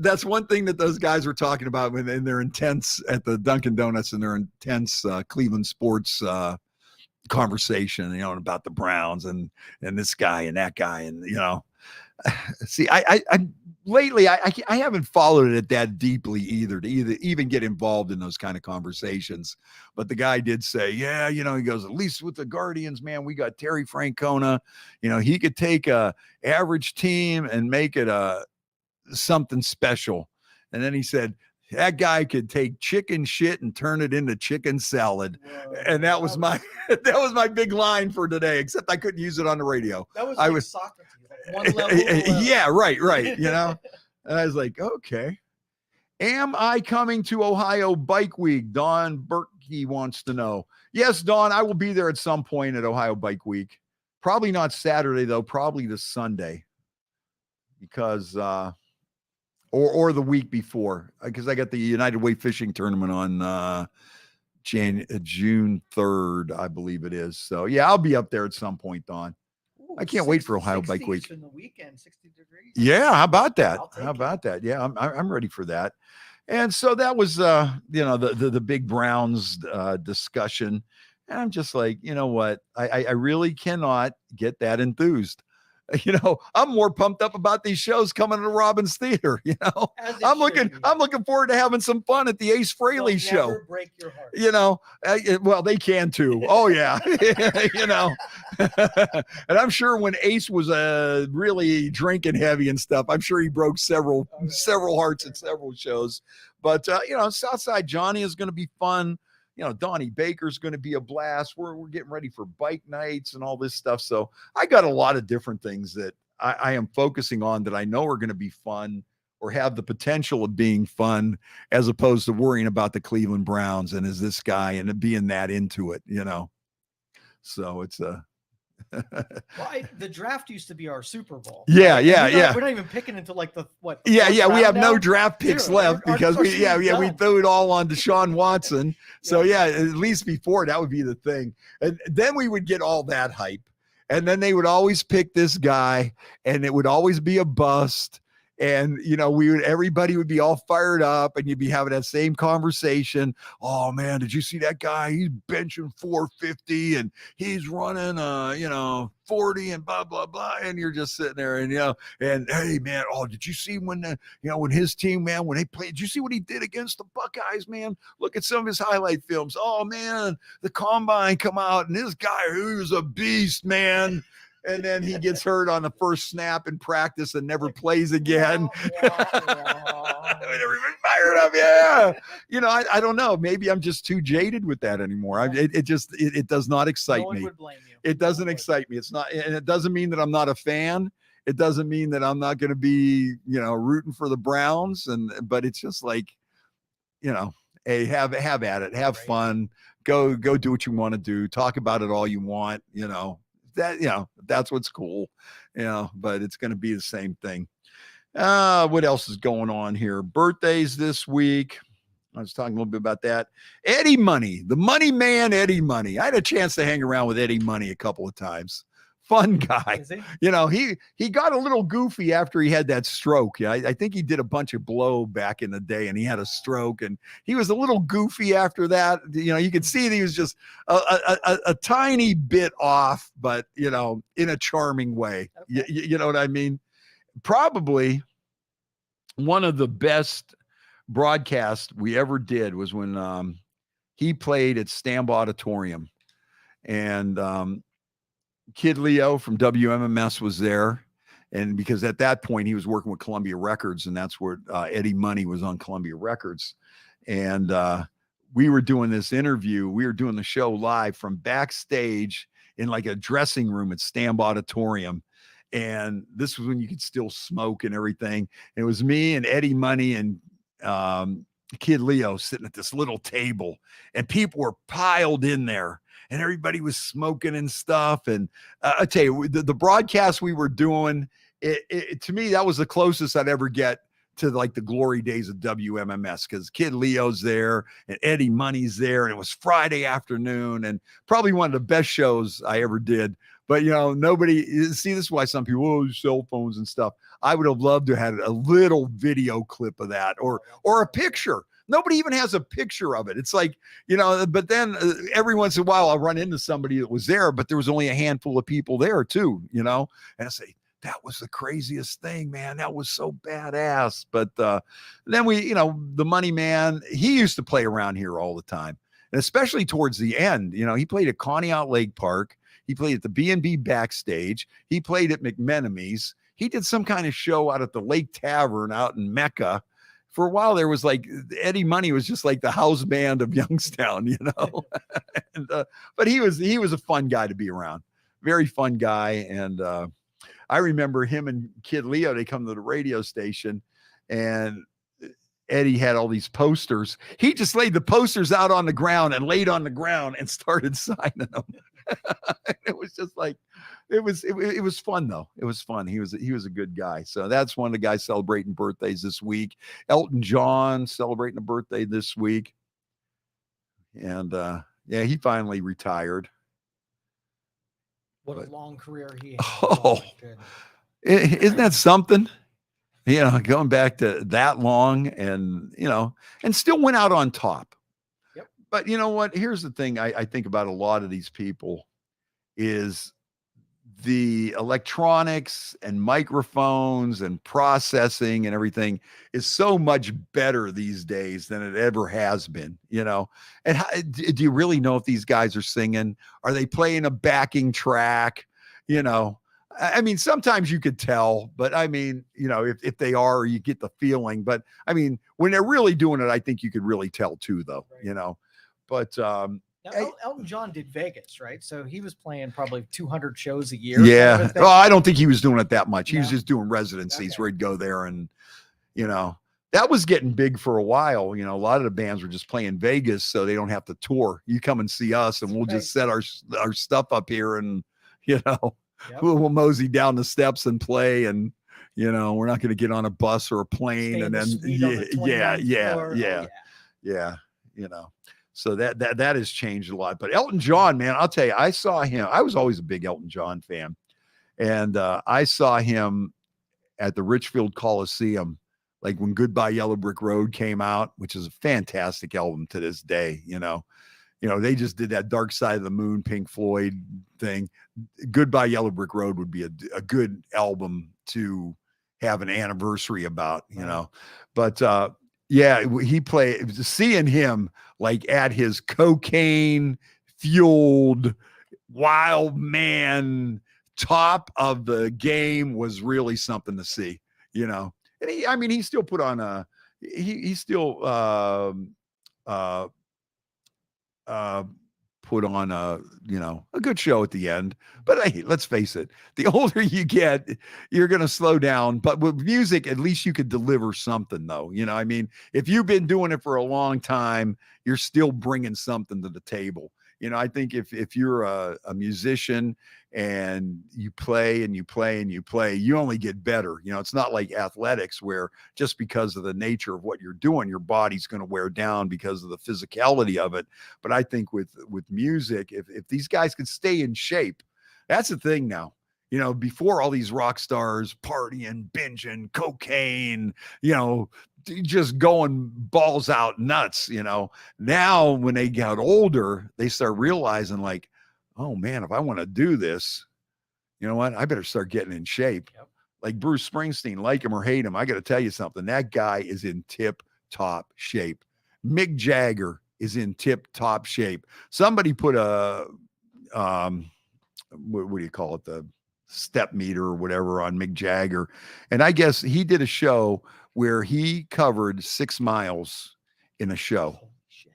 that's one thing that those guys were talking about in their intense at the Dunkin' Donuts and their intense Cleveland sports conversation, about the Browns and this guy and that guy and see, I lately I haven't followed it that deeply either to even get involved in those kind of conversations. But the guy did say, yeah, he goes, at least with the Guardians, man, we got Terry Francona. He could take a average team and make it something special. And then he said, that guy could take chicken shit and turn it into chicken salad. Whoa, and that was my big line for today, except I couldn't use it on the radio. That was like Socrates, like one level. Yeah, right. And I was like, okay. Am I coming to Ohio Bike Week? Don Berkey wants to know. Yes, Don, I will be there at some point at Ohio Bike Week. Probably not Saturday, though. Probably the Sunday. Because or the week before, because I got the United Way Fishing Tournament on June 3rd, I believe it is. So yeah, I'll be up there at some point, Don. Ooh, I can't wait for Ohio Bike Week. In the weekend, 60 degrees. Yeah, how about that? How about that? Yeah, I'm ready for that. And so that was the big Browns discussion, and I'm just like, you know what? I really cannot get that enthused. I'm more pumped up about these shows coming to Robbins Theater. I'm looking forward to having some fun at the Ace Frehley show. Break your heart. Well, they can too. Oh yeah. And I'm sure when Ace was really drinking heavy and stuff, I'm sure he broke several hearts at several shows. But Southside Johnny is going to be fun. Donnie Baker's going to be a blast. We're getting ready for bike nights and all this stuff. So I got a lot of different things that I am focusing on that I know are going to be fun or have the potential of being fun, as opposed to worrying about the Cleveland Browns and is this guy and being that into it, So it's the draft used to be our Super Bowl. Yeah. We're not even picking until like the we have no draft picks left because we threw it all on Deshaun Watson. So at least before that would be the thing. And then we would get all that hype. And then they would always pick this guy and it would always be a bust. And, everybody would be all fired up and you'd be having that same conversation. Oh man, did you see that guy? He's benching 450 and he's running, 40 and blah, blah, blah. And you're just sitting there and, and hey man, did you see when his team, man, when they played, did you see what he did against the Buckeyes, man? Look at some of his highlight films. Oh man, the combine come out and this guy, he was a beast, man. And then he gets hurt on the first snap in practice and never plays again. Everybody's fired up. Yeah. I don't know. Maybe I'm just too jaded with that anymore. It does not excite me. Would blame you. It doesn't excite me. It's not, and it doesn't mean that I'm not a fan. It doesn't mean that I'm not going to be, rooting for the Browns. But it's just like, hey, have at it, have fun, go do what you want to do. Talk about it all you want, that's what's cool, but it's going to be the same thing. What else is going on here? Birthdays this week. I was talking a little bit about that. Eddie Money, the money man, Eddie Money. I had a chance to hang around with Eddie Money a couple of times. fun guy. Is he? You know, he got a little goofy after he had that stroke. Yeah, I think he did a bunch of blow back in the day, and he had a stroke, and he was a little goofy after that. You know, you could see that he was just a tiny bit off, but you know, in a charming way. Okay. You know what I mean? Probably one of the best broadcasts we ever did was when he played at Stamp Auditorium, and Kid Leo from WMMS was there. And because at that point he was working with Columbia Records, and that's where Eddie Money was on Columbia Records. And we were doing this interview. We were doing the show live from backstage in like a dressing room at Stamp Auditorium. And this was when you could still smoke and everything. And it was me and Eddie Money and Kid Leo sitting at this little table, and people were piled in there, and everybody was smoking and stuff. And I tell you, the broadcast we were doing, to me, that was the closest I'd ever get to like the glory days of WMMS, because Kid Leo's there and Eddie Money's there, and it was Friday afternoon, and probably one of the best shows I ever did. But, you know, nobody, see, this is why some people, oh, cell phones and stuff. I would have loved to have had a little video clip of that, or a picture. Nobody even has a picture of it. It's like, you know, but then every once in a while I'll run into somebody that was there, but there was only a handful of people there too, you know, and I say, that was the craziest thing, man. That was so badass. But then we, you know, the Money Man, he used to play around here all the time, and especially towards the end. You know, he played at Conneaut Lake Park. He played at the B&B Backstage. He played at McMenemy's. He did some kind of show out at the Lake Tavern out in Mecca. For a while, there was like Eddie Money was just like the house band of Youngstown, you know. And, but he was a fun guy to be around, very fun guy. And I remember him and Kid Leo. They come to the radio station, and Eddie had all these posters. He just laid the posters out on the ground and laid on the ground and started signing them. It was just like, it was fun though. It was fun. He was a good guy. So that's one of the guys celebrating birthdays this week. Elton John celebrating a birthday this week. And yeah, he finally retired. What a long career he had. Oh, isn't that something? You know, going back to that long, and, you know, and still went out on top. Yep. But you know what? Here's the thing I think about a lot of these people is the electronics and microphones and processing and everything is so much better these days than it ever has been, you know? And do you really know if these guys are singing? Are they playing a backing track? You know, I mean, sometimes you could tell, but I mean, you know, if they are, you get the feeling. But I mean, when they're really doing it, I think you could really tell too, though, right. You know. But now, Elton John did Vegas, right? So he was playing probably 200 shows a year. Yeah. Well, I don't think he was doing it that much. He was just doing residencies Okay. where he'd go there, and, you know, that was getting big for a while. You know, a lot of the bands were just playing Vegas so they don't have to tour. You come and see us, and we'll just set our stuff up here, and, you know, we'll mosey down the steps and play, and, you know, we're not going to get on a bus or a plane. And then, yeah, you know. So that has changed a lot. But Elton John, man, I'll tell you, I saw him. I was always a big Elton John fan. And I saw him at the Richfield Coliseum, like when Goodbye Yellow Brick Road came out, which is a fantastic album to this day. You know, they just did that Dark Side of the Moon, Pink Floyd thing. Goodbye Yellow Brick Road would be a good album to have an anniversary about, you know. But yeah, he played, seeing him like at his cocaine fueled wild man top of the game was really something to see, you know. And he still put on he still put on a good show at the end. But hey, let's face it, the older you get, you're going to slow down. But with music, at least you could deliver something, though. You know, I mean, if you've been doing it for a long time, you're still bringing something to the table. You know, I think if you're a musician and you play and you play and you play, you only get better. You know, it's not like athletics where just because of the nature of what you're doing, your body's going to wear down because of the physicality of it. But I think with music, if these guys could stay in shape, that's the thing now. You know, before all these rock stars partying, binging, cocaine, you know, just going balls out nuts, you know. Now, when they got older, they start realizing, like, oh man, if I want to do this, you know what? I better start getting in shape. Yep. Like Bruce Springsteen, like him or hate him, I got to tell you something. That guy is in tip top shape. Mick Jagger is in tip top shape. Somebody put a, what do you call it? The step meter or whatever on Mick Jagger. And I guess he did a show where he covered 6 miles in a show. Holy shit.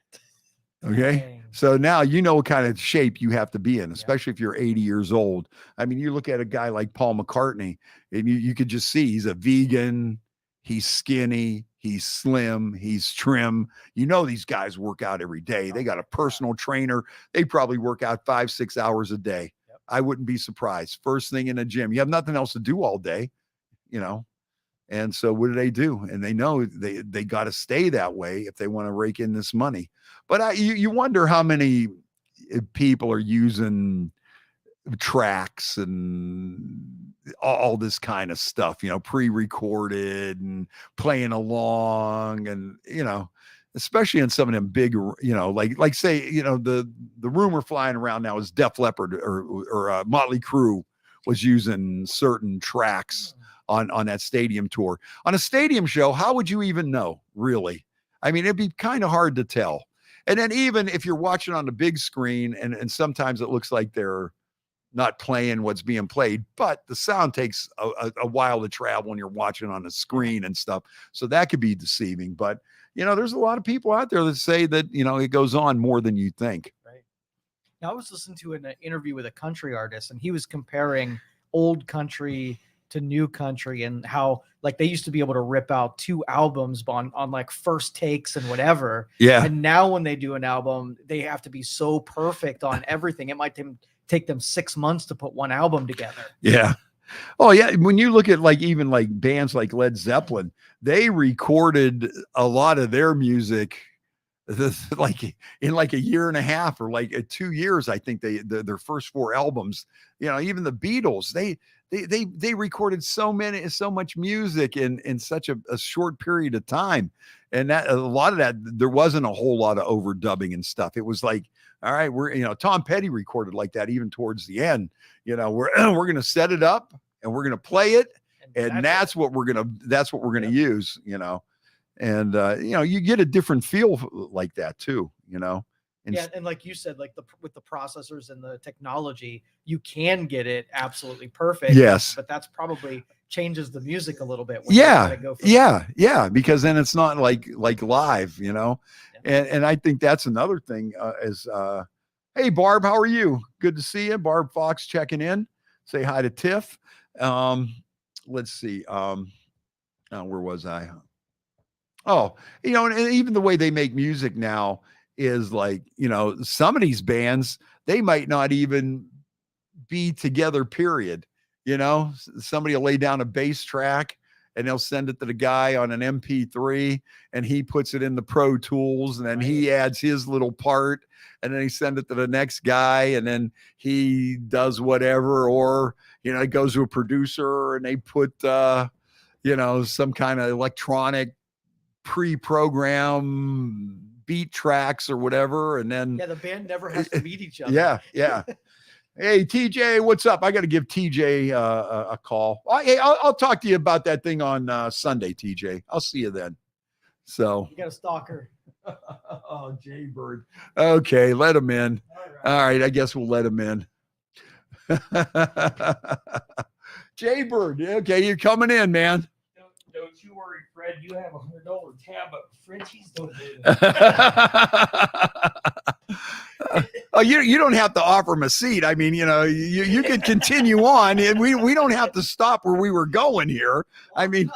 Okay. Dang. So now you know what kind of shape you have to be in, Yeah. especially if you're 80 years old. I mean, you look at a guy like Paul McCartney, and you could just see he's a vegan, he's skinny, he's slim, he's trim. You know, these guys work out every day. They got a personal trainer. They probably work out 5-6 hours a day. Yep. I wouldn't be surprised. First thing in the gym. You have nothing else to do all day, you know. And so what do? And they know they got to stay that way if they want to rake in this money. But you wonder how many people are using tracks and all this kind of stuff, you know, pre-recorded and playing along, and you know, especially in some of them big, you know, like say, you know, the rumor flying around now is Def Leppard or Motley Crue was using certain tracks on that stadium tour. On a stadium show, how would you even know, really? I mean, it'd be kind of hard to tell. And then even if you're watching on the big screen, and sometimes it looks like they're not playing what's being played, but the sound takes a while to travel when you're watching on the screen and stuff. So that could be deceiving. But, you know, there's a lot of people out there that say that, you know, it goes on more than you think. Right. Now, I was listening to an interview with a country artist, and he was comparing old country to new country, and how like they used to be able to rip out 2 albums on like first takes and whatever. Yeah. And now when they do an album, they have to be so perfect on everything. It might take them 6 months to put one album together. Yeah. Oh yeah. When you look at like even like bands like Led Zeppelin, they recorded a lot of their music like in like a year and a half or like 2 years. I think their first 4 albums, you know, even the Beatles, they recorded so much music in such a short period of time. And that a lot of that, there wasn't a whole lot of overdubbing and stuff. It was like, all right, Tom Petty recorded like that even towards the end. You know, we're going to set it up and we're going to play it, and that's what we're going to use, you know. And you know, you get a different feel like that too, you know. And like you said, like with the processors and the technology, you can get it absolutely perfect. Yes, but that's probably changes the music a little bit. Yeah, because then it's not like live, you know. Yeah. And I think that's another thing. Hey Barb, how are you? Good to see you, Barb Fox checking in. Say hi to Tiff. Let's see. Where was I? Oh, you know, and even the way they make music now is like, you know, some of these bands, they might not even be together, period. You know, somebody will lay down a bass track and they'll send it to the guy on an MP3, and he puts it in the Pro Tools, and then he adds his little part, and then he send it to the next guy, and then he does whatever, or, you know, it goes to a producer and they put, you know, some kind of electronic pre-program beat tracks or whatever, and then the band never has to meet each other. Yeah. Hey TJ, what's up? I got to give TJ a call. I'll talk to you about that thing on Sunday, TJ. I'll see you then. So you got a stalker. Oh, Jaybird. Okay, let him in. All right, I guess we'll let him in. Jaybird, okay, you're coming in, man. Don't you worry, Fred. You have $100 tab, but Frenchies don't do that. Oh, you don't have to offer him a seat. I mean, you know, you could continue on, and we don't have to stop where we were going here. I mean,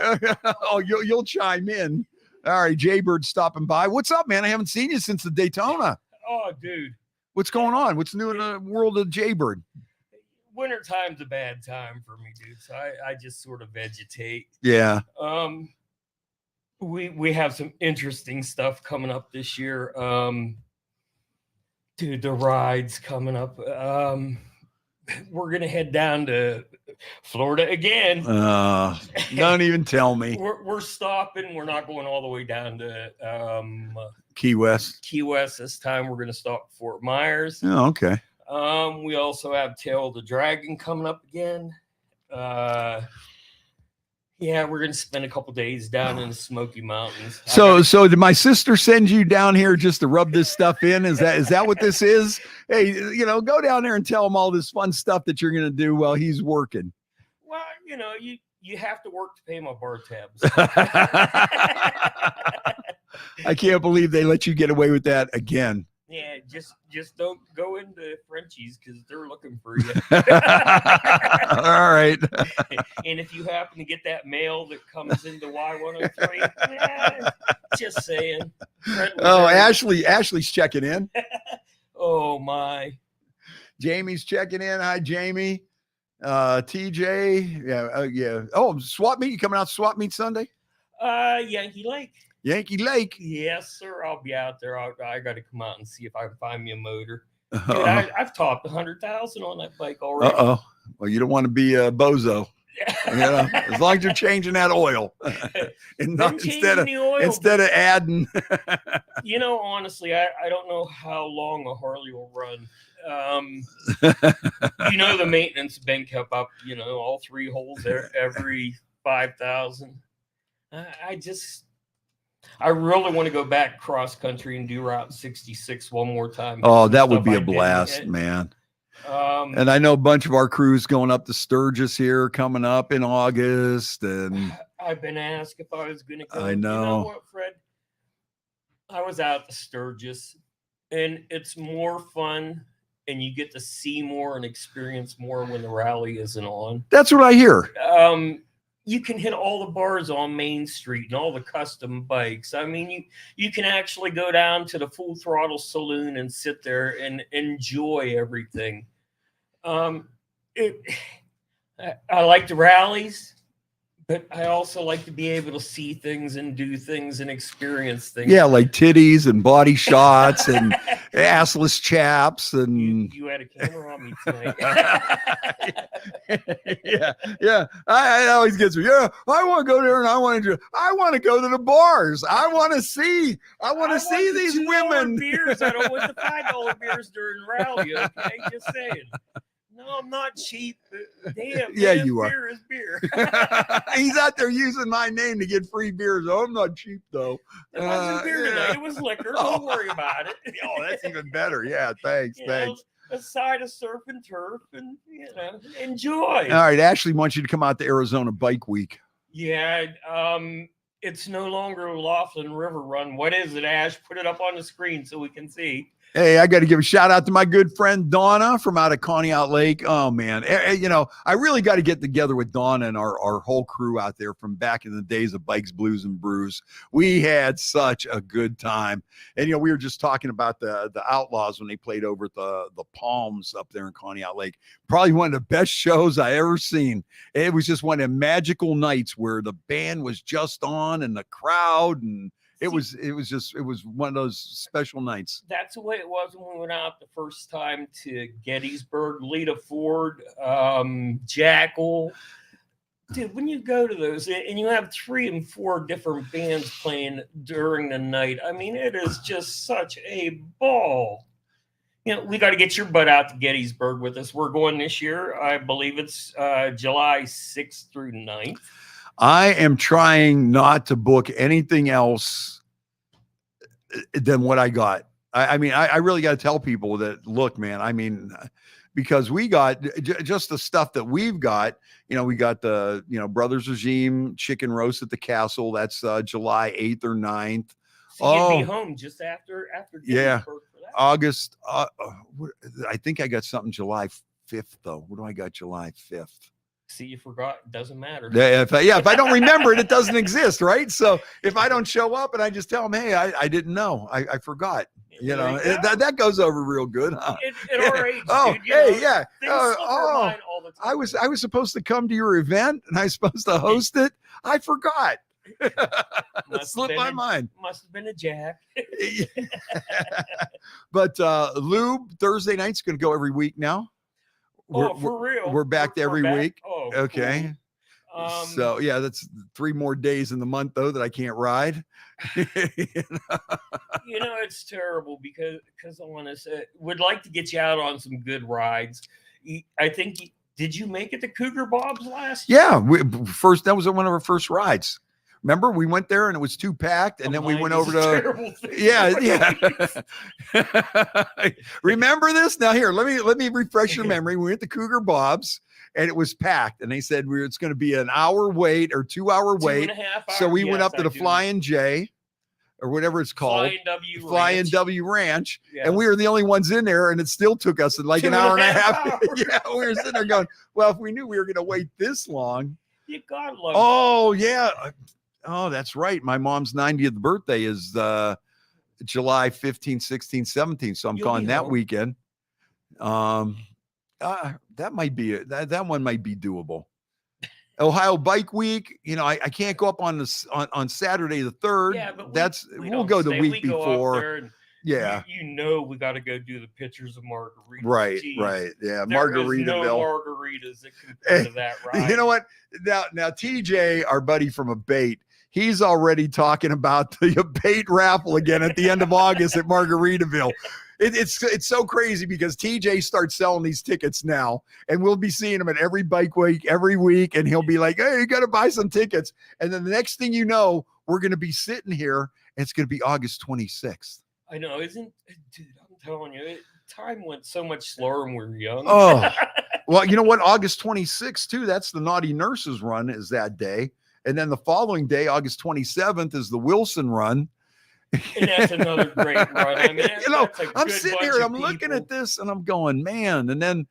oh, you'll chime in. All right, Jaybird stopping by. What's up, man? I haven't seen you since the Daytona. Oh, dude. What's going on? What's new in the world of Jaybird? Winter time's a bad time for me, dude. So I just sort of vegetate. Yeah. We have some interesting stuff coming up this year. Dude, the ride's coming up. we're gonna head down to Florida again. Don't even tell me. We're stopping. We're not going all the way down to Key West. Key West this time. We're gonna stop at Fort Myers. Oh, okay. We also have Tail of the Dragon coming up again. Yeah, we're gonna spend a couple days down in the Smoky Mountains. So did my sister send you down here just to rub this stuff in? Is that what this is? Hey, go down there and tell him all this fun stuff that you're gonna do while he's working. Well, you have to work to pay my bar tabs. I can't believe they let you get away with that again. Yeah, just don't go into Frenchies because they're looking for you. All right. And if you happen to get that mail that comes into Y103, just saying. Oh, Ashley's checking in. Oh my. Jamie's checking in. Hi, Jamie. TJ. Yeah. Oh, swap meet. You coming out to swap meet Sunday? Yankee Lake. Yankee Lake. Yes, sir. I'll be out there. I got to come out and see if I can find me a motor. Dude, I've topped 100,000 on that bike already. Well, you don't want to be a bozo. As long as you're changing that oil, and not instead of adding. Honestly, I don't know how long a Harley will run. The maintenance has been kept up. All 3 holes there every 5,000. I really want to go back cross country and do Route 66 one more time. Oh, that would be a blast, man. And I know a bunch of our crews going up to Sturgis here coming up in August. And I've been asked if I was going to go. I know. You know what, Fred? I was out to Sturgis, and it's more fun, and you get to see more and experience more when the rally isn't on. That's what I hear. You can hit all the bars on Main Street and all the custom bikes. I mean, you can actually go down to the Full Throttle Saloon and sit there and enjoy everything. I like the rallies, but I also like to be able to see things and do things and experience things. Yeah, like titties and body shots and assless chaps. And you had a camera on me tonight. yeah. I always gets me. Yeah, I want to go there and I want to go to the bars. I want to see these women. Beers. I don't want the $5 beers during rally. Okay, just saying. No, I'm not cheap. Damn. Yeah, man, you are. Beer is beer. He's out there using my name to get free beers. Oh, I'm not cheap though. It wasn't beer tonight. It was liquor. Don't worry about it. Oh, that's even better. Yeah, thanks. A side of surf and turf, and enjoy. All right, Ashley wants you to come out to Arizona Bike Week. Yeah, it's no longer Laughlin River Run. What is it, Ash? Put it up on the screen so we can see. Hey, I got to give a shout out to my good friend Donna from out of Conneaut Lake. Oh man, I really got to get together with Donna and our whole crew out there from back in the days of Bikes, Blues, and Brews. We had such a good time, and we were just talking about the Outlaws when they played over at the Palms up there in Conneaut Lake. Probably one of the best shows I ever seen. It was just one of the magical nights where the band was just on and the crowd and. It was one of those special nights. That's the way it was when we went out the first time to Gettysburg, Lita Ford, Jackal. Dude, when you go to those and you have 3 and 4 different bands playing during the night, I mean, it is just such a ball. We got to get your butt out to Gettysburg with us. We're going this year. I believe it's July 6th through 9th. I am trying not to book anything else than what I got. I mean, I really got to tell people that, look, man, I mean, because we got just the stuff that we've got, we got the, Brothers Regime chicken roast at the castle. That's July 8th or 9th. So you'd be home just after yeah, for that. August. I think I got something July 5th though. What do I got July 5th? See, you forgot. It doesn't matter. Yeah, if I don't remember it, it doesn't exist, right? So if I don't show up and I just tell them, hey, I didn't know, I forgot. That goes over real good, huh? At our age, oh, dude, hey, yeah. All the time. I was supposed to come to your event and I was supposed to host it. I forgot. It slipped my mind. Must have been a jack. But Lube Thursday night's going to go every week now. Oh, for real? We're back every back? week. Oh, Okay. cool. So yeah, that's 3 more days in the month though that I can't ride. It's terrible because honest, would like to get you out on some good rides. I think. Did you make it to Cougar Bob's last year? Yeah, that was one of our first rides. Remember, we went there and it was too packed, and then we went over to yeah. Remember this? Now here, let me refresh your memory. We went to Cougar Bob's and it was packed, and they said it's going to be an hour wait or 2 hour wait. 2.5 hours. So we went up to I the do. Flying J, or whatever it's called, Flying W Ranch, Yeah. and we were the only ones in there, and it still took us like an hour and a half. hours. Yeah, we were sitting there going, well, if we knew we were going to wait this long. You gotta love Oh yeah. Oh, that's right. My mom's 90th birthday is July 15, 16, 17. So I'm You'll gone be that home. weekend. That might be that one might be doable. Ohio Bike Week, I can't go up on Saturday the 3rd. Yeah, but we'll don't go the stay. week We go up before. there and Yeah. we got to go do the pictures of margaritas. Right, Jeez. right. Yeah. There is Margaritaville. no margaritas that compare to that ride. You know what? Now TJ, our buddy from Abate, he's already talking about the Abate raffle again at the end of August at Margaritaville. It's so crazy because TJ starts selling these tickets now, and we'll be seeing him at every bike week, every week, and he'll be like, "Hey, you got to buy some tickets." And then the next thing you know, we're going to be sitting here, and it's going to be August 26th. I know, dude, I'm telling you, time went so much slower when we were young. Oh, well, you know what? August 26th, too, that's the Naughty Nurses run is that day. And then the following day, August 27th, is the Wilson run. And that's another great run. I mean, I'm sitting here and I'm looking at this and I'm going, man. And then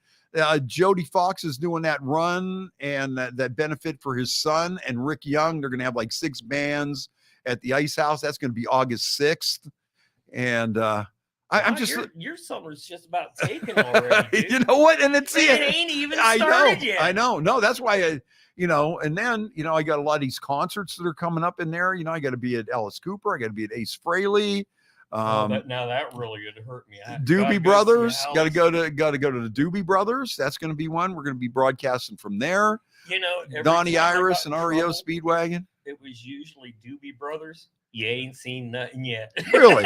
Jody Fox is doing that run and that benefit for his son and Rick Young. They're going to have like 6 bands at the Ice House. That's going to be August 6th. And I'm just your summer's just about taken already. You know what? And it ain't even started yet. I know. No, that's why and then, I got a lot of these concerts that are coming up in there. I got to be at Alice Cooper. I got to be at Ace Frehley. Now that really would hurt me. Doobie Brothers. Got to go to the Doobie Brothers. That's going to be one. We're going to be broadcasting from there. Donnie Iris and REO Speedwagon. It was usually Doobie Brothers. You ain't seen nothing yet. Really?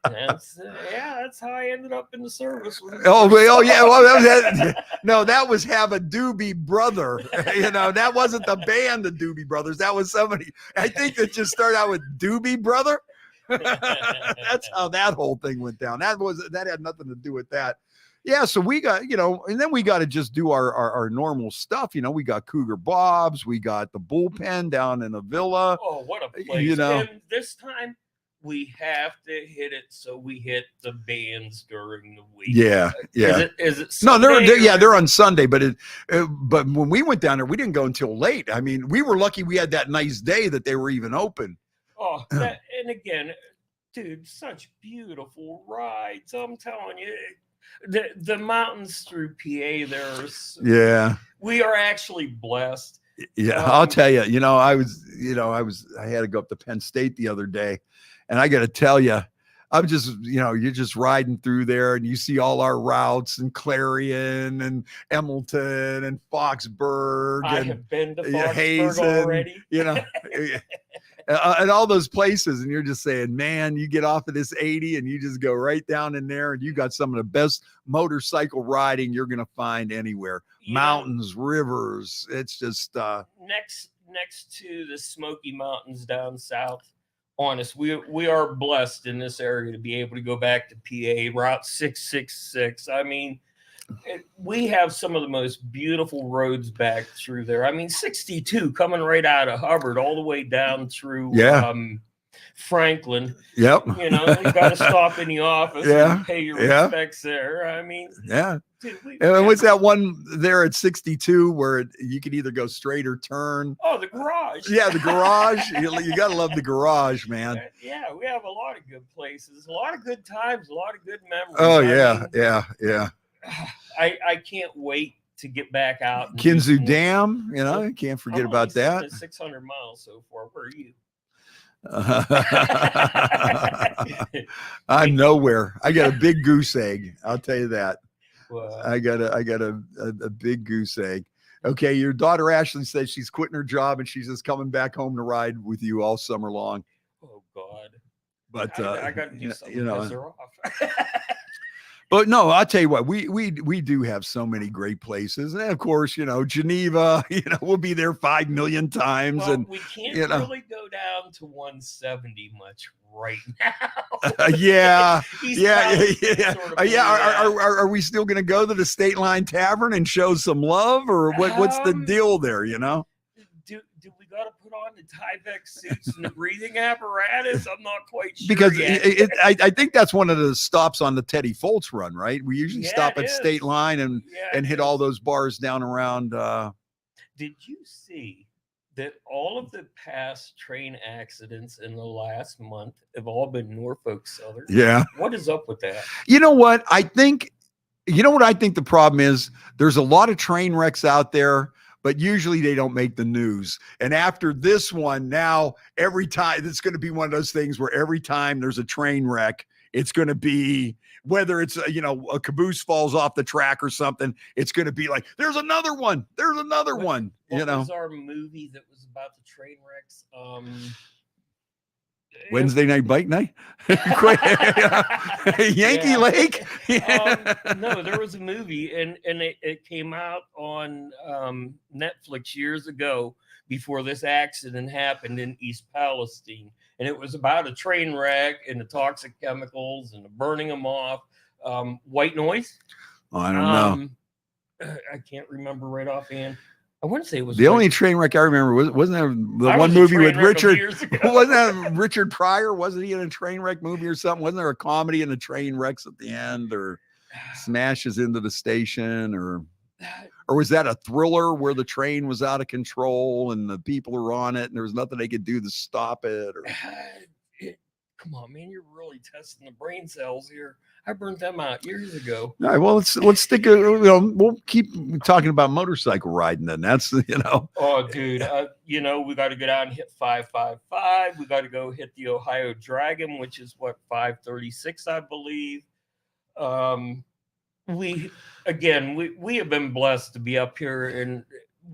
That's how I ended up in the service. Oh yeah. Well, that was Have a Doobie Brother. That wasn't the band, the Doobie Brothers. That was somebody. I think it just started out with Doobie Brother. That's how that whole thing went down. That had nothing to do with that. Yeah, so we got, and then we got to just do our normal stuff. We got Cougar Bob's, we got the bullpen down in the villa. Oh, what a place. And this time we have to hit it, so we hit the bands during the week. Yeah. Is it Sunday? No, they're on Sunday, but but when we went down there, we didn't go until late. I mean, we were lucky we had that nice day that they were even open. Oh, and again, dude, such beautiful rides. I'm telling you, the mountains through PA there. We are actually blessed. Yeah, I'll tell you. I had to go up to Penn State the other day, and I got to tell you, I'm just, you're just riding through there, and you see all our routes and Clarion and Emmleton and Foxburg. I have been to Foxburg already. And all those places, and you're just saying, man, you get off of this 80 and you just go right down in there, and you got some of the best motorcycle riding you're going to find anywhere. Mountains, rivers. It's just next to the Smoky Mountains down south. Honest, we are blessed in this area to be able to go back to PA Route 666. I mean, we have some of the most beautiful roads back through there. I mean, 62 coming right out of Hubbard all the way down through Franklin. Yep. You got to stop in the office and pay your respects there. I mean, dude, and what's that one there at 62 where you can either go straight or turn? Oh, the garage. Yeah, the garage. You got to love the garage, man. Yeah, we have a lot of good places, a lot of good times, a lot of good memories. Oh, yeah. I can't wait to get back out. Kinzu Dam, can't forget about that. 600 miles so far. Where are you? I'm nowhere. I got a big goose egg. I'll tell you that. Well, I got a big goose egg. Okay, your daughter Ashley says she's quitting her job and she's just coming back home to ride with you all summer long. oh God. But I got to do something you to know, piss her off. but no, I'll tell you what, we do have so many great places, and of course, Geneva, we'll be there 5 million times, Well, and we can't you know. really go down to 170 much right now. Yeah, East yeah, Palestine yeah. sort of Yeah. blew out. Are we still going to go to the State Line Tavern and show some love, or what's the Um, deal there? Do we got to put on the Tyvek suits and the breathing apparatus? I'm not quite sure Because yet. I think that's one of the stops on the Teddy Foltz run, right? We usually Yeah, stop it at State is. Line and Yeah, it hit is. all those bars down around. Did you see that all of the past train accidents in the last month have all been Norfolk Southern? Yeah. What is up with that? You know what? I think the problem is? There's a lot of train wrecks out there, but usually they don't make the news. And after this one, now every time it's going to be one of those things where every time there's a train wreck, it's going to be, whether it's a caboose falls off the track or something, it's going to be like, there's another one. There's another one. What was our movie that was about the train wrecks? Wednesday Night Bike Night, Yankee Yeah. Lake. No, there was a movie, and it came out on Netflix years ago before this accident happened in East Palestine, and it was about a train wreck and the toxic chemicals and the burning them off. White Noise. Oh, I don't know. I can't remember right offhand. I want to say it was the only train wreck I remember wasn't there the one movie with Richard? Wasn't that Richard Pryor? Wasn't he in a train wreck movie or something? Wasn't there a comedy in the train wrecks at the end, or smashes into the station, or was that a thriller where the train was out of control and the people were on it and there was nothing they could do to stop it? Or come on, man, you're really testing the brain cells here. I burnt them out years ago. All right, well, let's stick. We'll keep talking about motorcycle riding. Then that's Oh, dude, we got to go down and hit 555. We got to go hit the Ohio Dragon, which is 536, I believe. We have been blessed to be up here, and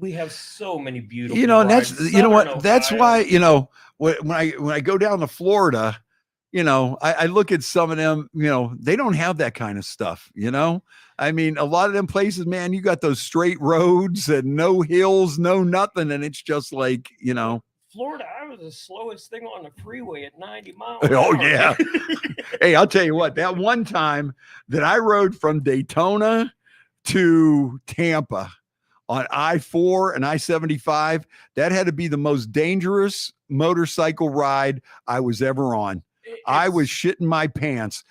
we have so many beautiful. And that's rides. that's why when I go down to Florida. I look at some of them, they don't have that kind of stuff, I mean, a lot of them places, man, you got those straight roads and no hills, no nothing. And it's just like, Florida, I was the slowest thing on the freeway at 90 miles. Oh, yeah. Hey, I'll tell you what, that one time that I rode from Daytona to Tampa on I-4 and I-75, that had to be the most dangerous motorcycle ride I was ever on. I was shitting my pants.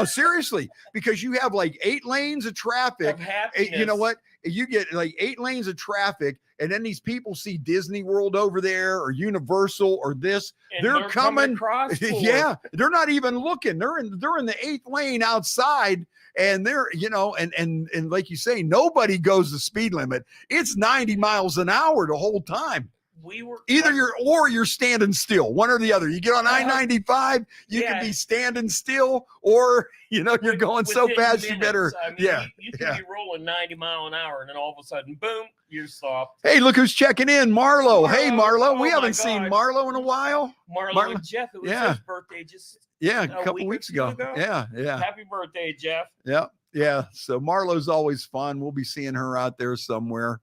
Seriously, because you have like 8 lanes of traffic. You know what? You get like 8 lanes of traffic, and then these people see Disney World over there or Universal or this. And they're coming across. Yeah, they're not even looking. They're in the 8th lane outside, and they're and like you say, nobody goes the speed limit. It's 90 miles an hour the whole time. Either you're standing still, one or the other. You get on I-95, you can be standing still, or you're going so fast minutes, you better. I mean, you can be rolling 90 mile an hour, and then all of a sudden, boom, you're stopped. Hey, look who's checking in, Marlo. Hey, Marlo, we haven't seen Marlo in a while. Marlo and Jeff, it was his birthday just a couple weeks ago. Yeah. Happy birthday, Jeff. Yeah. So Marlo's always fun. We'll be seeing her out there somewhere.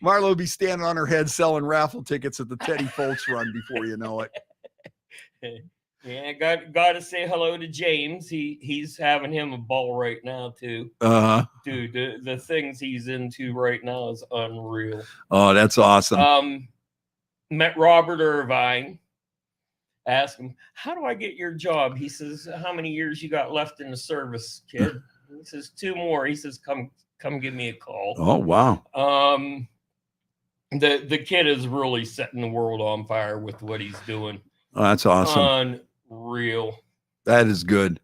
Marlo will be standing on her head selling raffle tickets at the Teddy Foltz run before you know it. Yeah, got to say hello to James. He's having him a ball right now too. Dude, the things he's into right now is unreal. Oh, that's awesome. Met Robert Irvine. Asked him, how do I get your job? He says, how many years you got left in the service, kid? He says, 2 more. He says, come give me a call. Oh, wow. The kid is really setting the world on fire with what he's doing. Oh, that's awesome. Unreal. That is good.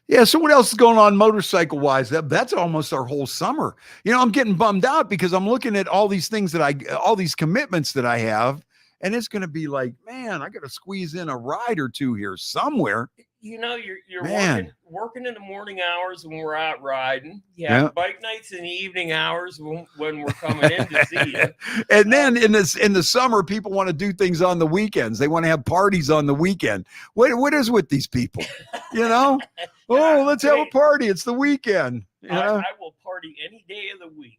Yeah. So what else is going on motorcycle wise? That's almost our whole summer. I'm getting bummed out because I'm looking at all these things all these commitments that I have, and it's going to be like, man, I got to squeeze in a ride or two here somewhere. you know, you're Man. working in the morning hours when we're out riding. Yeah, bike nights in the evening hours when we're coming in to see you. And then in the summer, people want to do things on the weekends. They want to have parties on the weekend. What is with these people? You know? Oh, let's have a party. It's the weekend. You know? I will party any day of the week.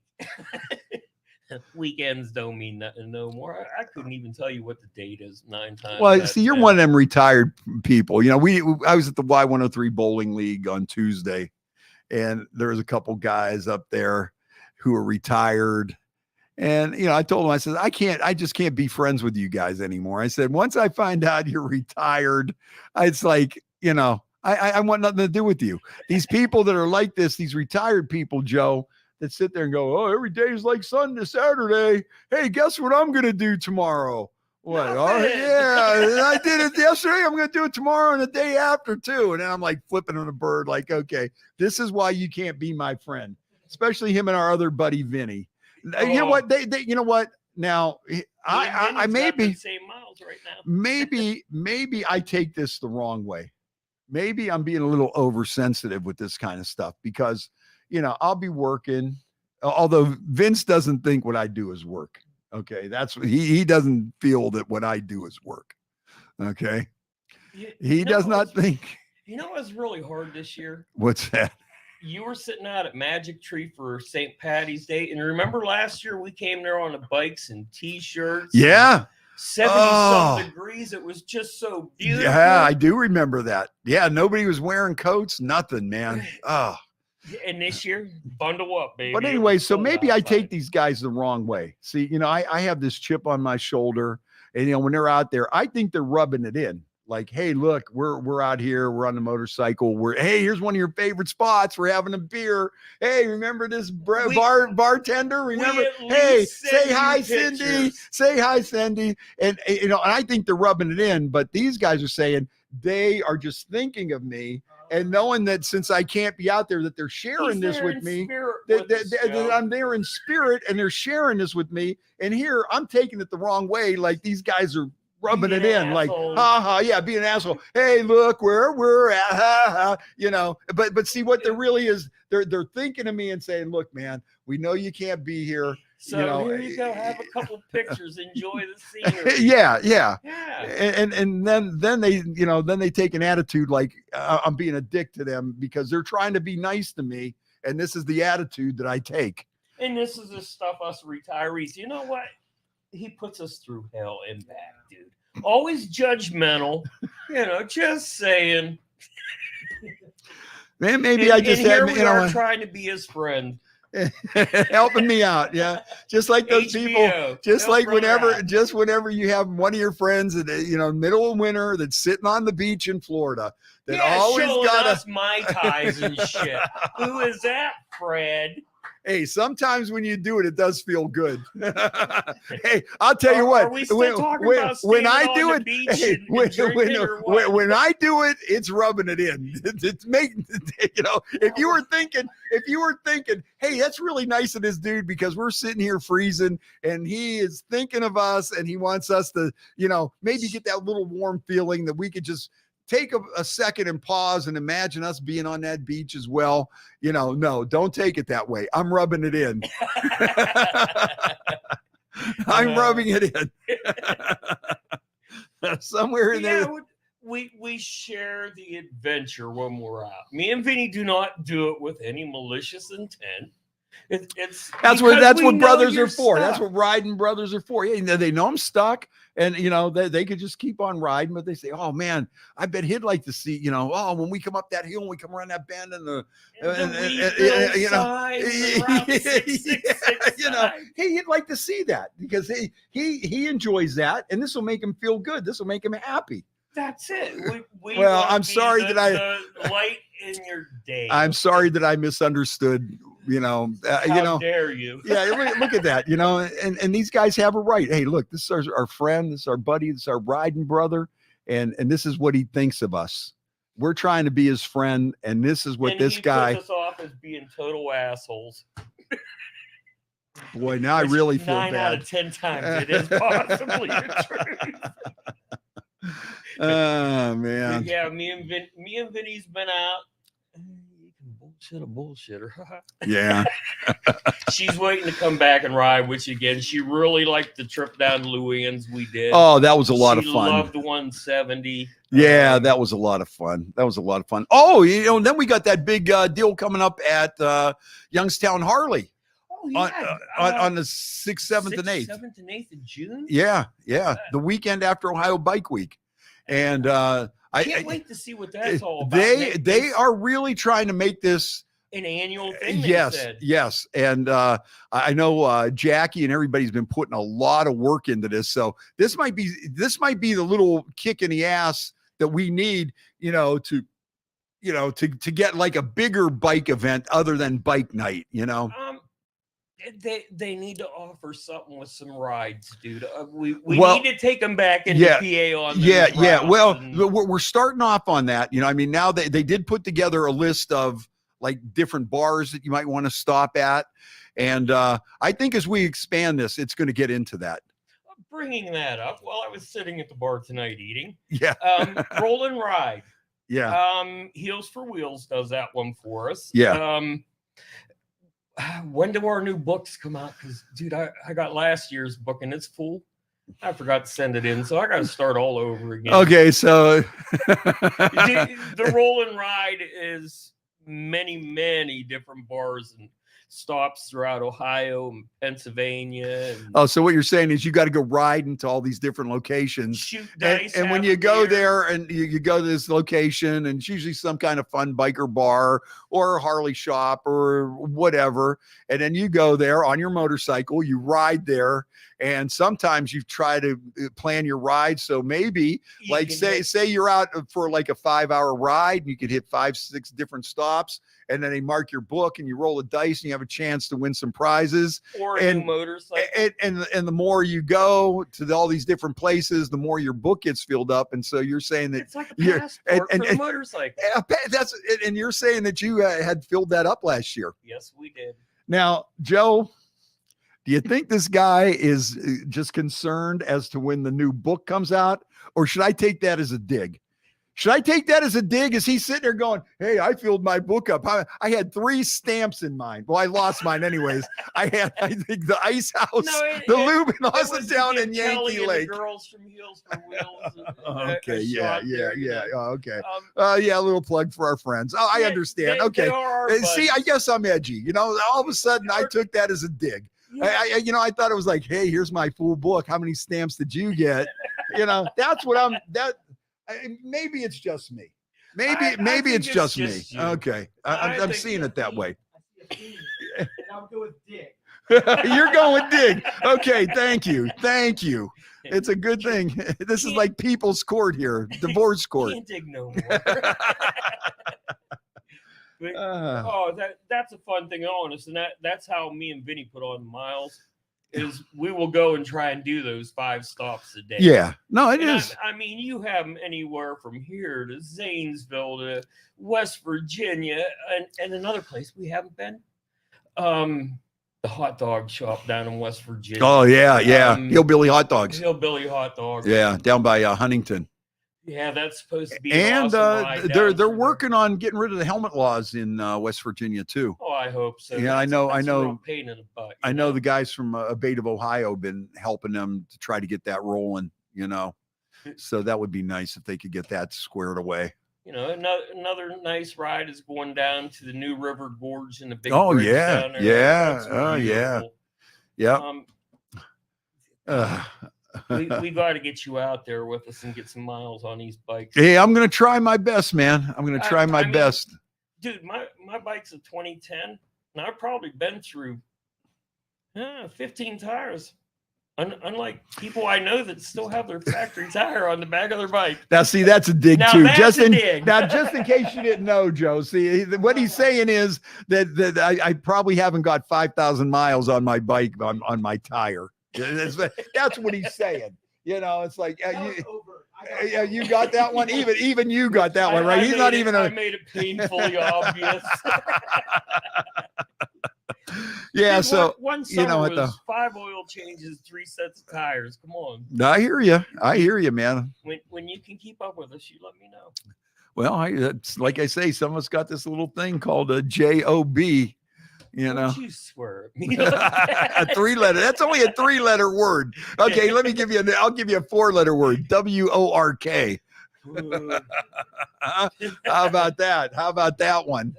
Weekends don't mean nothing no more. I couldn't even tell you what the date is 9 times. Well, see, you're one of them retired people. You know, I was at the Y103 Bowling League on Tuesday, and there was a couple guys up there who are retired. And, you know, I told them, I said, I just can't be friends with you guys anymore. I said, once I find out you're retired, it's like, you know, I want nothing to do with you. These people that are like this, these retired people, Joe, that sit there and go, oh, every day is like Sunday, Saturday. Hey, guess what I'm going to do tomorrow? What? Oh, yeah, I did it yesterday. I'm going to do it tomorrow and the day after too. And then I'm like flipping on a bird like, okay, this is why you can't be my friend, especially him and our other buddy, Vinny. You know what? They you know what? Now, I maybe same miles right now. maybe I take this the wrong way. Maybe I'm being a little oversensitive with this kind of stuff because, you know, I'll be working, although Vince doesn't think what I do is work. Okay. That's what he doesn't feel that what I do is work. Okay. He does not think. You know what's really hard this year? What's that? You were sitting out at Magic Tree for St. Patty's Day. And remember last year we came there on the bikes and t-shirts? Yeah. 70-some degrees. It was just so beautiful. Yeah, I do remember that. Yeah. Nobody was wearing coats, nothing, man. Oh. And this year, bundle up, baby. But anyway, so maybe I take these guys the wrong way. See, you know, I have this chip on my shoulder, and you know, when they're out there, I think they're rubbing it in. Like, hey, look, we're out here, we're on the motorcycle. Hey, here's one of your favorite spots. We're having a beer. Hey, remember this bartender? Remember? Hey, say hi, Cindy. Say hi, Cindy. And you know, and I think they're rubbing it in, but these guys are saying they are just thinking of me. And knowing that since I can't be out there, that they're sharing this with me, that I'm there in spirit and they're sharing this with me. And here I'm taking it the wrong way. Like these guys are rubbing it in like, ha ha. Yeah. Be an asshole. Hey, look where we're at. Ha ha. You know, but see what there really is. They're thinking of me and saying, look, man, we know you can't be here. So you know, here you go. Have a couple pictures. Enjoy the scenery. Yeah. And then they, you know, then they take an attitude like I'm being a dick to them because they're trying to be nice to me, and this is the attitude that I take. And this is the stuff us retirees. You know what? He puts us through hell and back, dude. Always judgmental. You know, just saying. Man, maybe I just here we are trying to be his friend. Helping me out, yeah, just like those people, just like whenever you have one of your friends that, you know, middle of winter that's sitting on the beach in Florida that always got us Mai Tais and shit. Who is that, Fred? Hey, sometimes when you do it, it does feel good. Hey, I'll tell you what. When I do it, when I do it, it's rubbing it in. It's making, you know. If you were thinking, hey, that's really nice of this dude because we're sitting here freezing, and he is thinking of us, and he wants us to, you know, maybe get that little warm feeling that we could just take a second and pause and imagine us being on that beach as well. You know, no, don't take it that way. I'm rubbing it in. I'm rubbing it in. Somewhere in there. We share the adventure when we're out. Me and Vinny do not do it with any malicious intent. That's what brothers are for. That's what riding brothers are for. Yeah, they know I'm stuck, and you know they could just keep on riding, but they say, "Oh man, I bet he'd like to see, you know, oh when we come up that hill, and we come around that bend, and you know, hey, he'd like to see that because he enjoys that, and this will make him feel good. This will make him happy." That's it. Well, I'm sorry that the light in your day. I'm sorry that I misunderstood. You know, How dare you? Yeah, look at that. You know, and these guys have a right. Hey, look, this is our friend, this is our buddy, this is our riding brother, and this is what he thinks of us. We're trying to be his friend, and this is what this guy puts us off as being total assholes. Boy, now I really feel 9 bad. 9 out of 10 times it is possibly the truth. Oh man. Yeah, me and Vinny's been out. You can bullshit a bullshitter. Yeah. She's waiting to come back and ride with you again. She really liked the trip down to Luann's we did. Oh, that was a lot of She fun. loved the 170. Yeah, that was a lot of fun. That was a lot of fun. Oh, and then we got that big deal coming up at Youngstown Harley Oh, yeah. on the 6th, 7th, and 8th. 7th and 8th of June. Yeah, the weekend after Ohio Bike Week, and I can't wait to see what that's all about. They are really trying to make this an annual thing. Yes, and I know Jackie and everybody's been putting a lot of work into this, so this might be the little kick in the ass that we need, to get like a bigger bike event other than bike night, They need to offer something with some rides, dude. We need to take them back into PA on those routes. Well, we're starting off on that. Now they did put together a list of like different bars that you might want to stop at, and I think as we expand this, it's going to get into that. Bringing that up, while I was sitting at the bar tonight eating, Roll and Ride. Yeah. Heels for Wheels does that one for us. Yeah. When do our new books come out? Because, dude, I got last year's book and it's full. I forgot to send it in, so I got to start all over again. Okay, so the Roll and Ride is many different bars and stops throughout Ohio and Pennsylvania. So what you're saying is you got to go ride into all these different locations. Shoot dice. And when you go there and you go to this location, and it's usually some kind of fun biker bar or a Harley shop or whatever. And then you go there on your motorcycle, you ride there. And sometimes you try to plan your ride. So maybe like say you're out for like a 5-hour ride and you could hit 5-6 different stops. And then they mark your book and you roll a dice and you have a chance to win some prizes. Or a new motorcycle. And the more you go to all these different places, the more your book gets filled up. And so you're saying that it's like a passport for the motorcycle. And you're saying that you had filled that up last year. Yes, we did. Now, Joe, do you think this guy is just concerned as to when the new book comes out? Or should I take that as a dig? Should I take that as a dig? Is he sitting there going, hey, I filled my book up. I had 3 stamps in mine. Well, I lost mine anyways. I think the Ice House, the Lube in Austintown, and Yankee Lake. The girls from Heels for Wheels. Okay, yeah. Oh, okay. A little plug for our friends. Oh, I understand. Okay. See, I guess I'm edgy. All of a sudden I took that as a dig. I thought it was like, hey, here's my full book. How many stamps did you get? That's what maybe it's just me. Maybe it's just me. You. Okay. I'm seeing it that way. And I'll go with dig. You're going with dig. Okay. Thank you. It's a good thing. This is like people's court here. Divorce court. Can't dig no more. But, that's a fun thing on us. And that's how me and Vinny put on the miles. Is we will go and try and do those 5 stops a day. Yeah, no, it is. I mean, you have them anywhere from here to Zanesville to West Virginia and another place we haven't been. The hot dog shop down in West Virginia. Oh yeah. Hillbilly hot dogs. Hillbilly hot dogs. Yeah, down by Huntington. Yeah, that's supposed to be. And awesome they're working on getting rid of the helmet laws in West Virginia too. Oh, I hope so. Yeah, that's I know. A pain in the butt, I know the guys from Abate of Ohio have been helping them to try to get that rolling. So that would be nice if they could get that squared away. Another nice ride is going down to the New River Gorge and the big. Oh bridge yeah, down there. yeah, oh yeah, yeah. We got to get you out there with us and get some miles on these bikes. Hey, I'm going to try my best, man. I'm going to try my best. Dude, my bike's a 2010, and I've probably been through 15 tires. Unlike people I know that still have their factory tire on the back of their bike. That's a dig now too. That's just a in dig. Now, just in case you didn't know, Joe. See, what he's saying is that I probably haven't got 5,000 miles on my bike on my tire. That's what he's saying. It's like you got that one. Even you got that one, right? He's not even. I made it painfully obvious. Yeah, Dude, so one summer you know what, was 5 oil changes, 3 sets of tires. Come on. I hear you, man. When you can keep up with us, you let me know. Well, it's like I say, some of us got this little thing called a job. Don't you swear at me like that. A 3-letter. That's only a 3-letter word. Okay, let me give you. I'll give you a 4-letter word. WORK. Ooh. How about that? How about that one?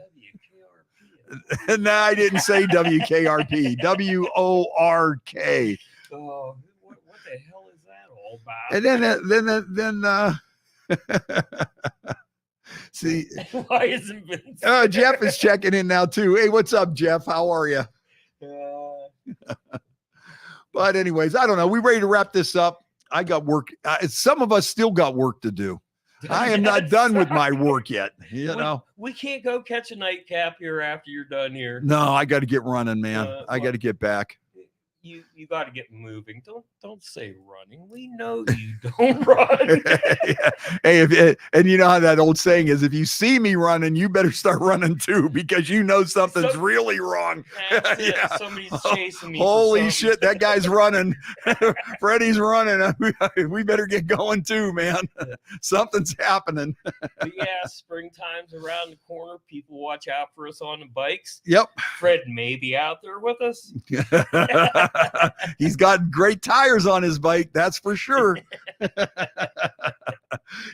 WKRP. No, I didn't say WKRP. WORK. Oh, what the hell is that all about? And then see, Why isn't Vince? Jeff is checking in now too. Hey, what's up, Jeff? How are you? But anyways, I don't know. We ready to wrap this up? I got work. Some of us still got work to do. I am not done with my work yet. We can't go catch a nightcap here after you're done here. No, I got to get running, man. I got to get back. You got to get moving. Don't say running. We know you don't run. Yeah. Hey, and you know how that old saying is: if you see me running, you better start running too, because you know something's really wrong. Yeah. Somebody's chasing me. Holy shit, that guy's running. Freddie's running. We better get going too, man. Something's happening. But yeah, springtime's around the corner. People watch out for us on the bikes. Yep. Fred may be out there with us. He's got great tires on his bike, that's for sure.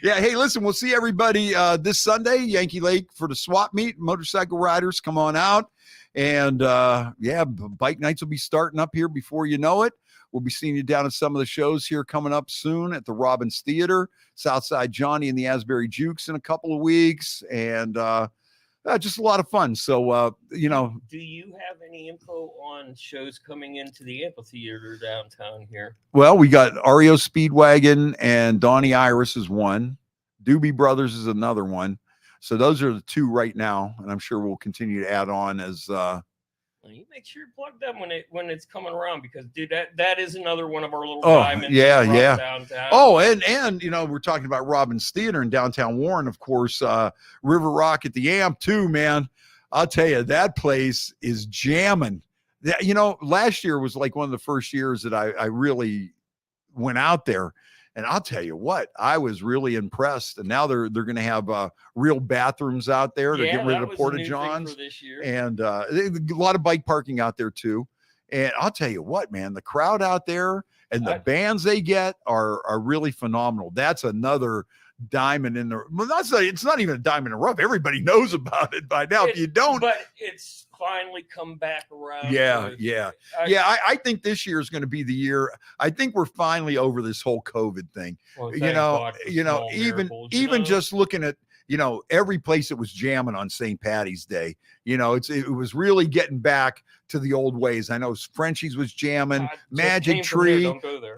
Yeah, hey, listen, we'll see everybody this Sunday, Yankee Lake, for the swap meet. Motorcycle riders, come on out. And yeah, bike nights will be starting up here before you know it. We'll be seeing you down at some of the shows here coming up soon at the Robbins Theater, Southside Johnny and the Asbury Jukes in a couple of weeks. And just a lot of fun. So, Do you have any info on shows coming into the amphitheater downtown here? Well, we got REO Speedwagon and Donnie Iris is one. Doobie Brothers is another one. So those are the two right now. And I'm sure we'll continue to add on as you make sure you plug them when it's coming around, because dude, that is another one of our little diamonds. Yeah. Downtown. Oh, and we're talking about Robbins Theater in downtown Warren, of course. River Rock at the Amp too, man. I'll tell you, that place is jamming. Last year was like one of the first years that I really went out there. And I'll tell you what, I was really impressed. And now they're going to have real bathrooms out there to get rid of the porta-johns. And a lot of bike parking out there too. And I'll tell you what, man, the crowd out there and the bands they get are really phenomenal. That's another diamond in the. Well, it's not even a diamond in the rough. Everybody knows about it by now. If you don't, but it's finally come back around. I think this year is going to be the year. I think we're finally over this whole COVID thing. Well, even just looking at every place that was jamming on St. Patty's Day. It was really getting back to the old ways. I know Frenchie's was jamming, Magic Tree. Don't go there.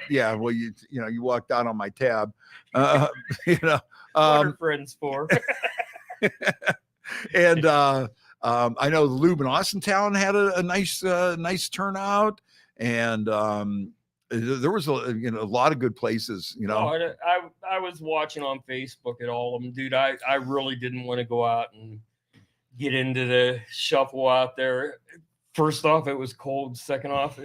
Yeah, well, you walked out on my tab. What are friends for? And I know the Lube in Austintown had a nice turnout, and there was a lot of good places. I was watching on Facebook at all of them, dude. I really didn't want to go out and get into the shuffle out there. First off, it was cold. Second off,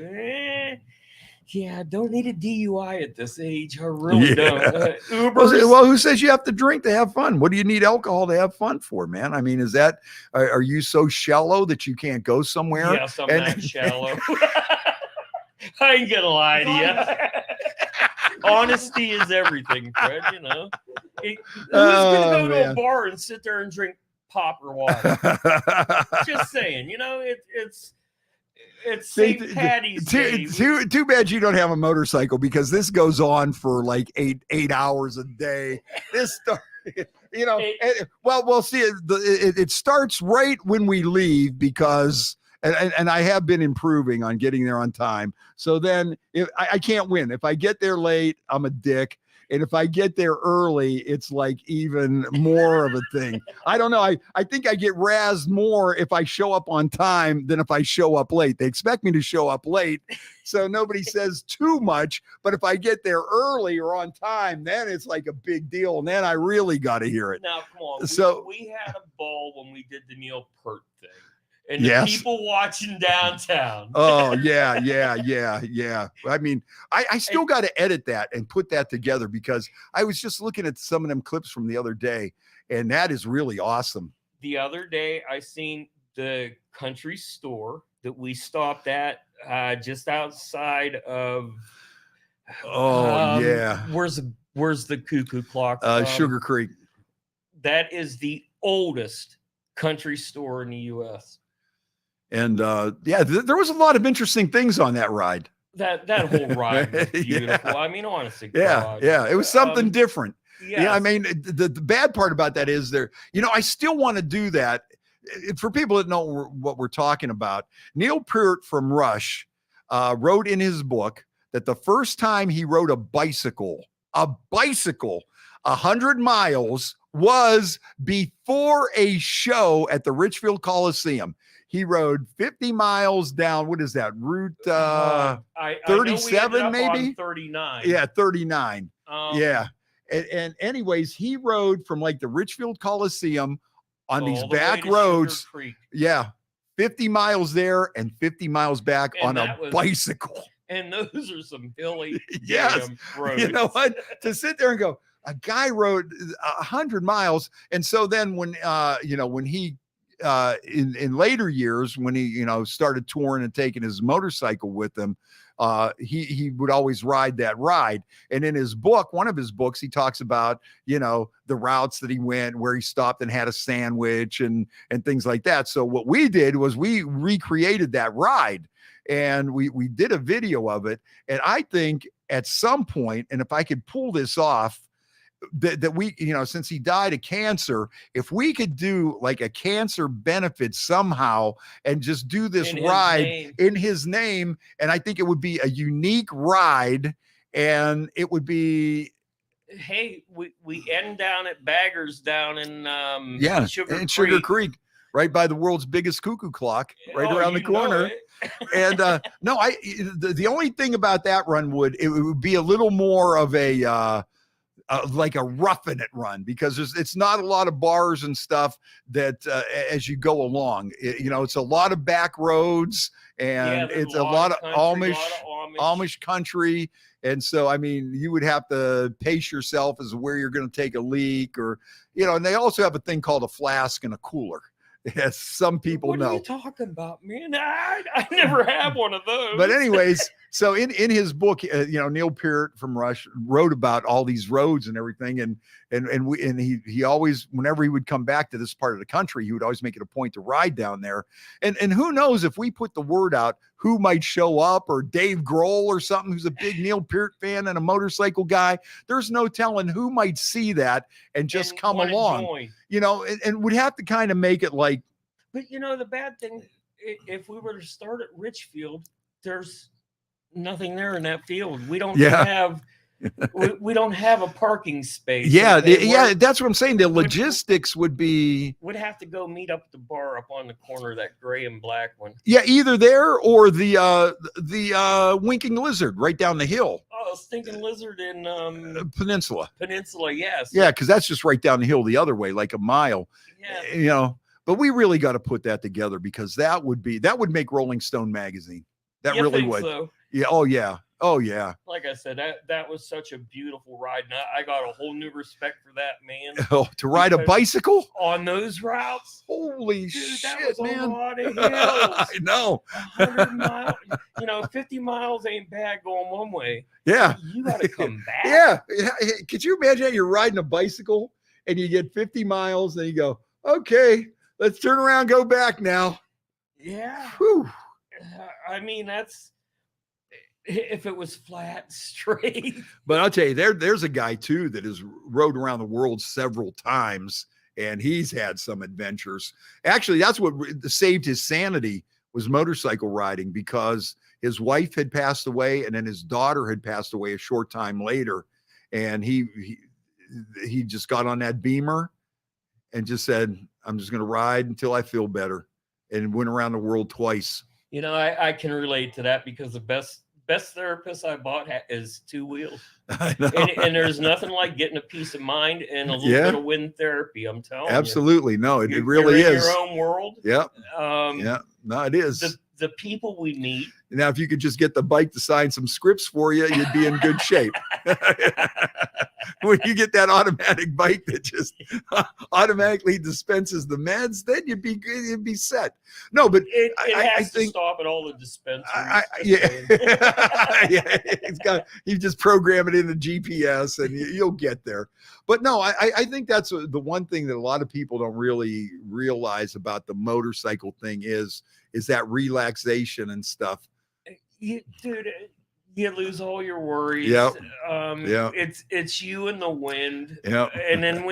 yeah, I don't need a DUI at this age. I really don't. Uber. Well, who says you have to drink to have fun? What do you need alcohol to have fun for, man? I mean, are you so shallow that you can't go somewhere? Yes, I'm that shallow. I ain't gonna lie to you. Honesty is everything, Fred. Who's gonna go to a bar and sit there and drink pop or water? Just saying, it's St. Patty's Day. Too bad you don't have a motorcycle, because this goes on for like eight hours a day. This we'll see. It starts right when we leave, because and I have been improving on getting there on time. So then if I can't win. If I get there late, I'm a dick. And if I get there early, it's like even more of a thing. I don't know. I think I get razzed more if I show up on time than if I show up late. They expect me to show up late, so nobody says too much. But if I get there early or on time, then it's like a big deal. And then I really got to hear it. Now, come on. So we had a ball when we did the Neil Peart thing. and the Yes. people watching downtown. Oh yeah. I mean, I still got to edit that and put that together because I was just looking at some of them clips from the other day, and that is really awesome. The other day, I seen the country store that we stopped at just outside of. Oh yeah, Where's the cuckoo clock? Sugar Creek. That is the oldest country store in the U.S. And yeah, there was a lot of interesting things on that ride. That whole ride was beautiful. Yeah. I mean, honestly, Yeah, it was something different. Yes. Yeah, I mean, the bad part about that is I still want to do that. For people that know what we're talking about, Neil Peart from Rush wrote in his book that the first time he rode a bicycle 100 miles was before a show at the Richfield Coliseum. He rode 50 miles down. What is that? Route 37, maybe? 39. Yeah, 39. Yeah. And anyways, he rode from like the Richfield Coliseum on these back roads. Yeah. 50 miles there and 50 miles back on a bicycle. And those are some hilly yes. roads. You know what? To sit there and go, a guy rode 100 miles. And so then when he in later years, when he started touring and taking his motorcycle with him, he would always ride that ride. And in his book, one of his books, he talks about the routes that he went, where he stopped and had a sandwich and things like that. So what we did was we recreated that ride, and we did a video of it. And I think at some point, and if I could pull this off, that we, since he died of cancer, if we could do like a cancer benefit somehow and just do this ride in his name, and I think it would be a unique ride, and it would be. Hey, we end down at Baggers down in Sugar Creek, right by the world's biggest cuckoo clock, right around the corner. And no, the only thing about that run would be a little more of a like a roughing it run, because it's not a lot of bars and stuff that as you go along, it's a lot of back roads, and it's a lot of Amish country. And so, I mean, you would have to pace yourself as to where you're going to take a leak, or, and they also have a thing called a flask and a cooler. Yes, some people know. What are you talking about, man? I never have one of those. But anyways, so in his book, Neil Peart from Rush wrote about all these roads and everything, and he always, whenever he would come back to this part of the country, he would always make it a point to ride down there. And who knows, if we put the word out, who might show up, or Dave Grohl or something, who's a big Neil Peart fan and a motorcycle guy. There's no telling who might see that and just come along. And we'd have to kind of make it like. But the bad thing, if we were to start at Richfield, there's nothing there in that field. We don't have we don't have a parking space. Yeah, that's what I'm saying. The logistics would have to go meet up at the bar up on the corner, that gray and black one. Yeah, either there or the Winking Lizard right down the hill. Oh, Stinking Lizard in Peninsula. Yes. Yeah, because that's just right down the hill the other way, like a mile. Yeah. But we really got to put that together, because that would make Rolling Stone magazine. That really would. So? Yeah. Oh yeah. Like I said, that was such a beautiful ride, and I got a whole new respect for that, man. Oh, to ride a bicycle on those routes. Holy shit, that was man! A lot of hills. I know. 100 miles. 50 miles ain't bad going one way. Yeah. You got to come back. Yeah. Could you imagine you're riding a bicycle and you get 50 miles and you go, okay, let's turn around, and go back now. Yeah. Whew. I mean, that's if it was flat, straight. But I'll tell you, there's a guy too that has rode around the world several times, and he's had some adventures. Actually, that's what saved his sanity, was motorcycle riding, because his wife had passed away, and then his daughter had passed away a short time later, and he just got on that Beamer and just said, I'm just going to ride until I feel better, and went around the world twice. I can relate to that, because the best therapist I bought is 2 wheels. I know. And there's nothing like getting a peace of mind and a little Yeah. bit of wind therapy. I'm telling Absolutely. No, you. it really You're in is. your own world. Yep. Um, Yeah. No, it is. the people we meet. Now, if you could just get the bike to sign some scripts for you, you'd be in good shape. When you get that automatic bike that just automatically dispenses the meds, then you'd be good. You'd be set. No, but It I has to think stop at all the dispensaries. yeah, yeah. You just program it into GPS and you'll get there. But no, I think that's the one thing that a lot of people don't really realize about the motorcycle thing is that relaxation and stuff. Dude, you lose all your worries. Yep. It's you and the wind. Yep. And then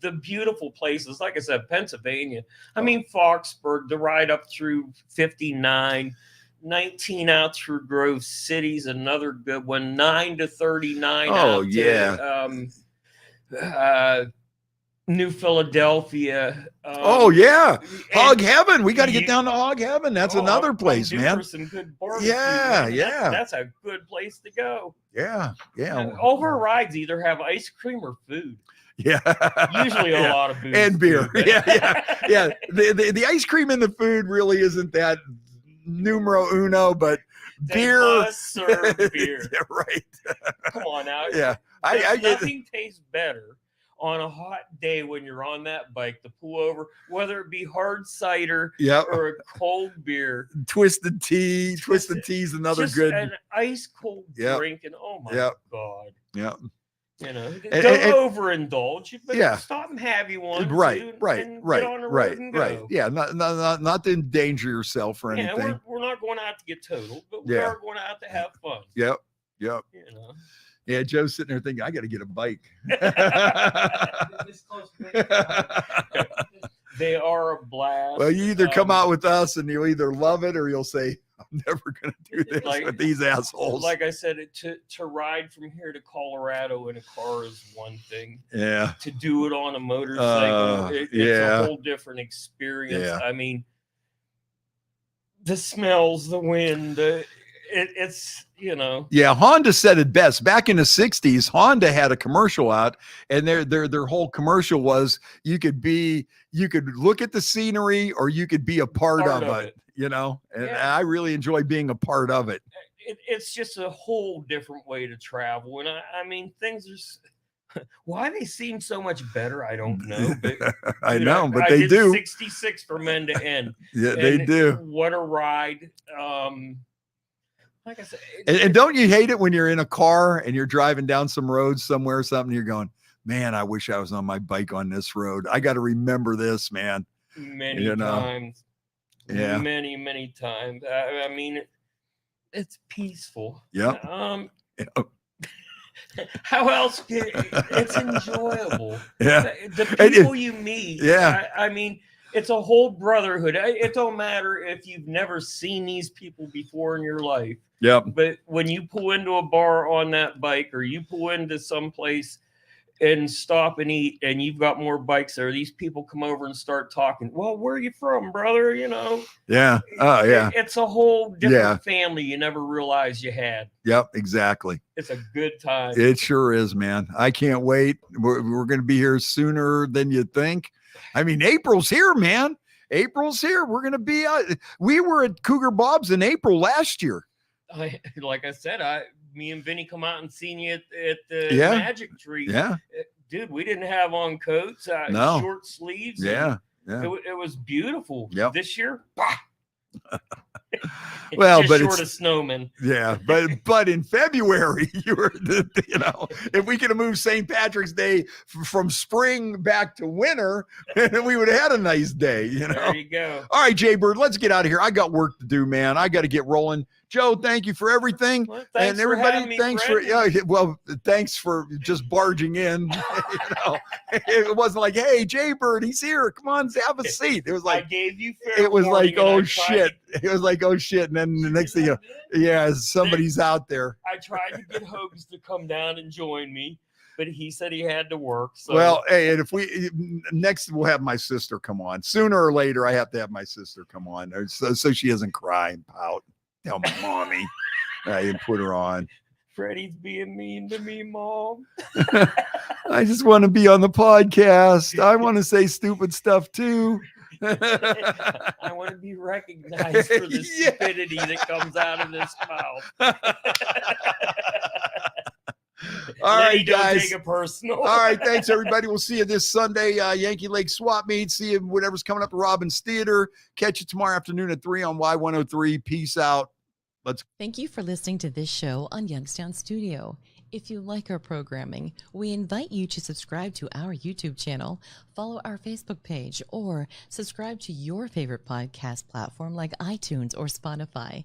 the beautiful places, like I said, Pennsylvania. I mean, Foxburg, the ride up through 59, 19 out through Grove City's another good one. 9 to 39. Oh, out yeah. To, New Philadelphia. Oh yeah, Hog and Heaven. We got to get down to Hog Heaven. That's another place, I'm due man. for some good barbecue, Yeah, man. yeah. That's a good place to go. Yeah, yeah. All of our rides either have ice cream or food. Yeah. Usually a Yeah. lot of booze And beer. too, but- Yeah. The ice cream and the food really isn't that numero uno, but They beer. must serve beer. Yeah, right. Come on now. Yeah. I get it. Nothing tastes better on a hot day when you're on that bike to pull over, whether it be hard cider Yep. or a cold beer. Twisted tea. Twisted tea is another Just good. an ice cold Yep. drink, and oh my Yep. God. Yeah. You know, And- don't and- overindulge, but Yeah. stop and have you one. Right. and Right. get Right. on the road Right. and Right. go. Yeah. Not to endanger yourself or Yeah, anything. we're not going out to get totaled, but we Yeah. are going out to have fun. Yep. Yep. You know. Yeah, Joe's sitting there thinking, I got to get a bike. They are a blast. Well, you either come Um, out with us and you'll either love it or you'll say, I'm never going to do this Like- with these assholes. Like I said, to ride from here to Colorado in a car is one thing. Yeah. To do it on a motorcycle, it's yeah. a whole different experience. Yeah. I mean, the smells, the wind, it's Yeah, Honda said it best. Back in the 60s, Honda had a commercial out, and their whole commercial was you could look at the scenery or you could be a part of it. And Yeah. I really enjoy being a part of it. it's just a whole different way to travel. And I mean, things are why they seem so much better, I don't know. But I dude, know, but I they did do. 66 from end to end. Yeah, they And do. What a ride. Like I said, And don't you hate it when you're in a car and you're driving down some road somewhere or something, you're going, man, I wish I was on my bike on this road. I got to remember this, man. many you know. times. Yeah. Many times. I mean, it's peaceful. Yep. Yep. How else it's enjoyable. Yeah. The And people you meet. Yeah. I mean, it's a whole brotherhood. It don't matter if you've never seen these people before in your life. Yep. But when you pull into a bar on that bike, or you pull into some place and stop and eat, and you've got more bikes there, these people come over and start talking. Well, where are you from, brother? Yeah. Oh, yeah. It's a whole different Yeah. family you never realized you had. Yep. Exactly. It's a good time. It sure is, man. I can't wait. We're going to be here sooner than you think. I mean, April's here, man. April's here. We're going to be out. We were at Cougar Bob's in April last year. Like I said, me and Vinny come out and seen you at the Yeah. Magic Tree. Yeah. Dude, we didn't have on coats, No. short sleeves. Yeah. Yeah. It was beautiful. Yep. This year, bah! Well, Just but short it's- of snowmen. Yeah, but in February, if we could have moved St. Patrick's Day from spring back to winter, we would have had a nice day, There you go. All right, Jay Bird, let's get out of here. I got work to do, man. I got to get rolling. Joe, thank you for everything. Well, thanks And for everybody, having me, thanks Fred. thanks for just barging in. It wasn't like, hey, Jay Bird, he's here. Come on, have a seat. It was I like, gave you fair it was warning, like, and I oh tried shit. It was like, oh shit. And then the next thing, yeah, somebody's out there. I tried to get Hogs to come down and join me, but he said he had to work. So Well, hey, and if next we'll have my sister come on. Sooner or later, I have to have my sister come on so she doesn't cry and pout. Tell my mommy. I didn't put her on. Freddie's being mean to me, Mom. I just want to be on the podcast. I want to say stupid stuff too. I want to be recognized for the Yeah. stupidity that comes out of this mouth. All right, Don't guys. take it personal. All right, thanks everybody. We'll see you this Sunday, Yankee Lake Swap Meet. See you whatever's coming up at Robbins Theater. Catch you tomorrow afternoon at 3 on Y103. Peace out. Thank you for listening to this show on Youngstown Studio. If you like our programming, we invite you to subscribe to our YouTube channel, follow our Facebook page, or subscribe to your favorite podcast platform like iTunes or Spotify.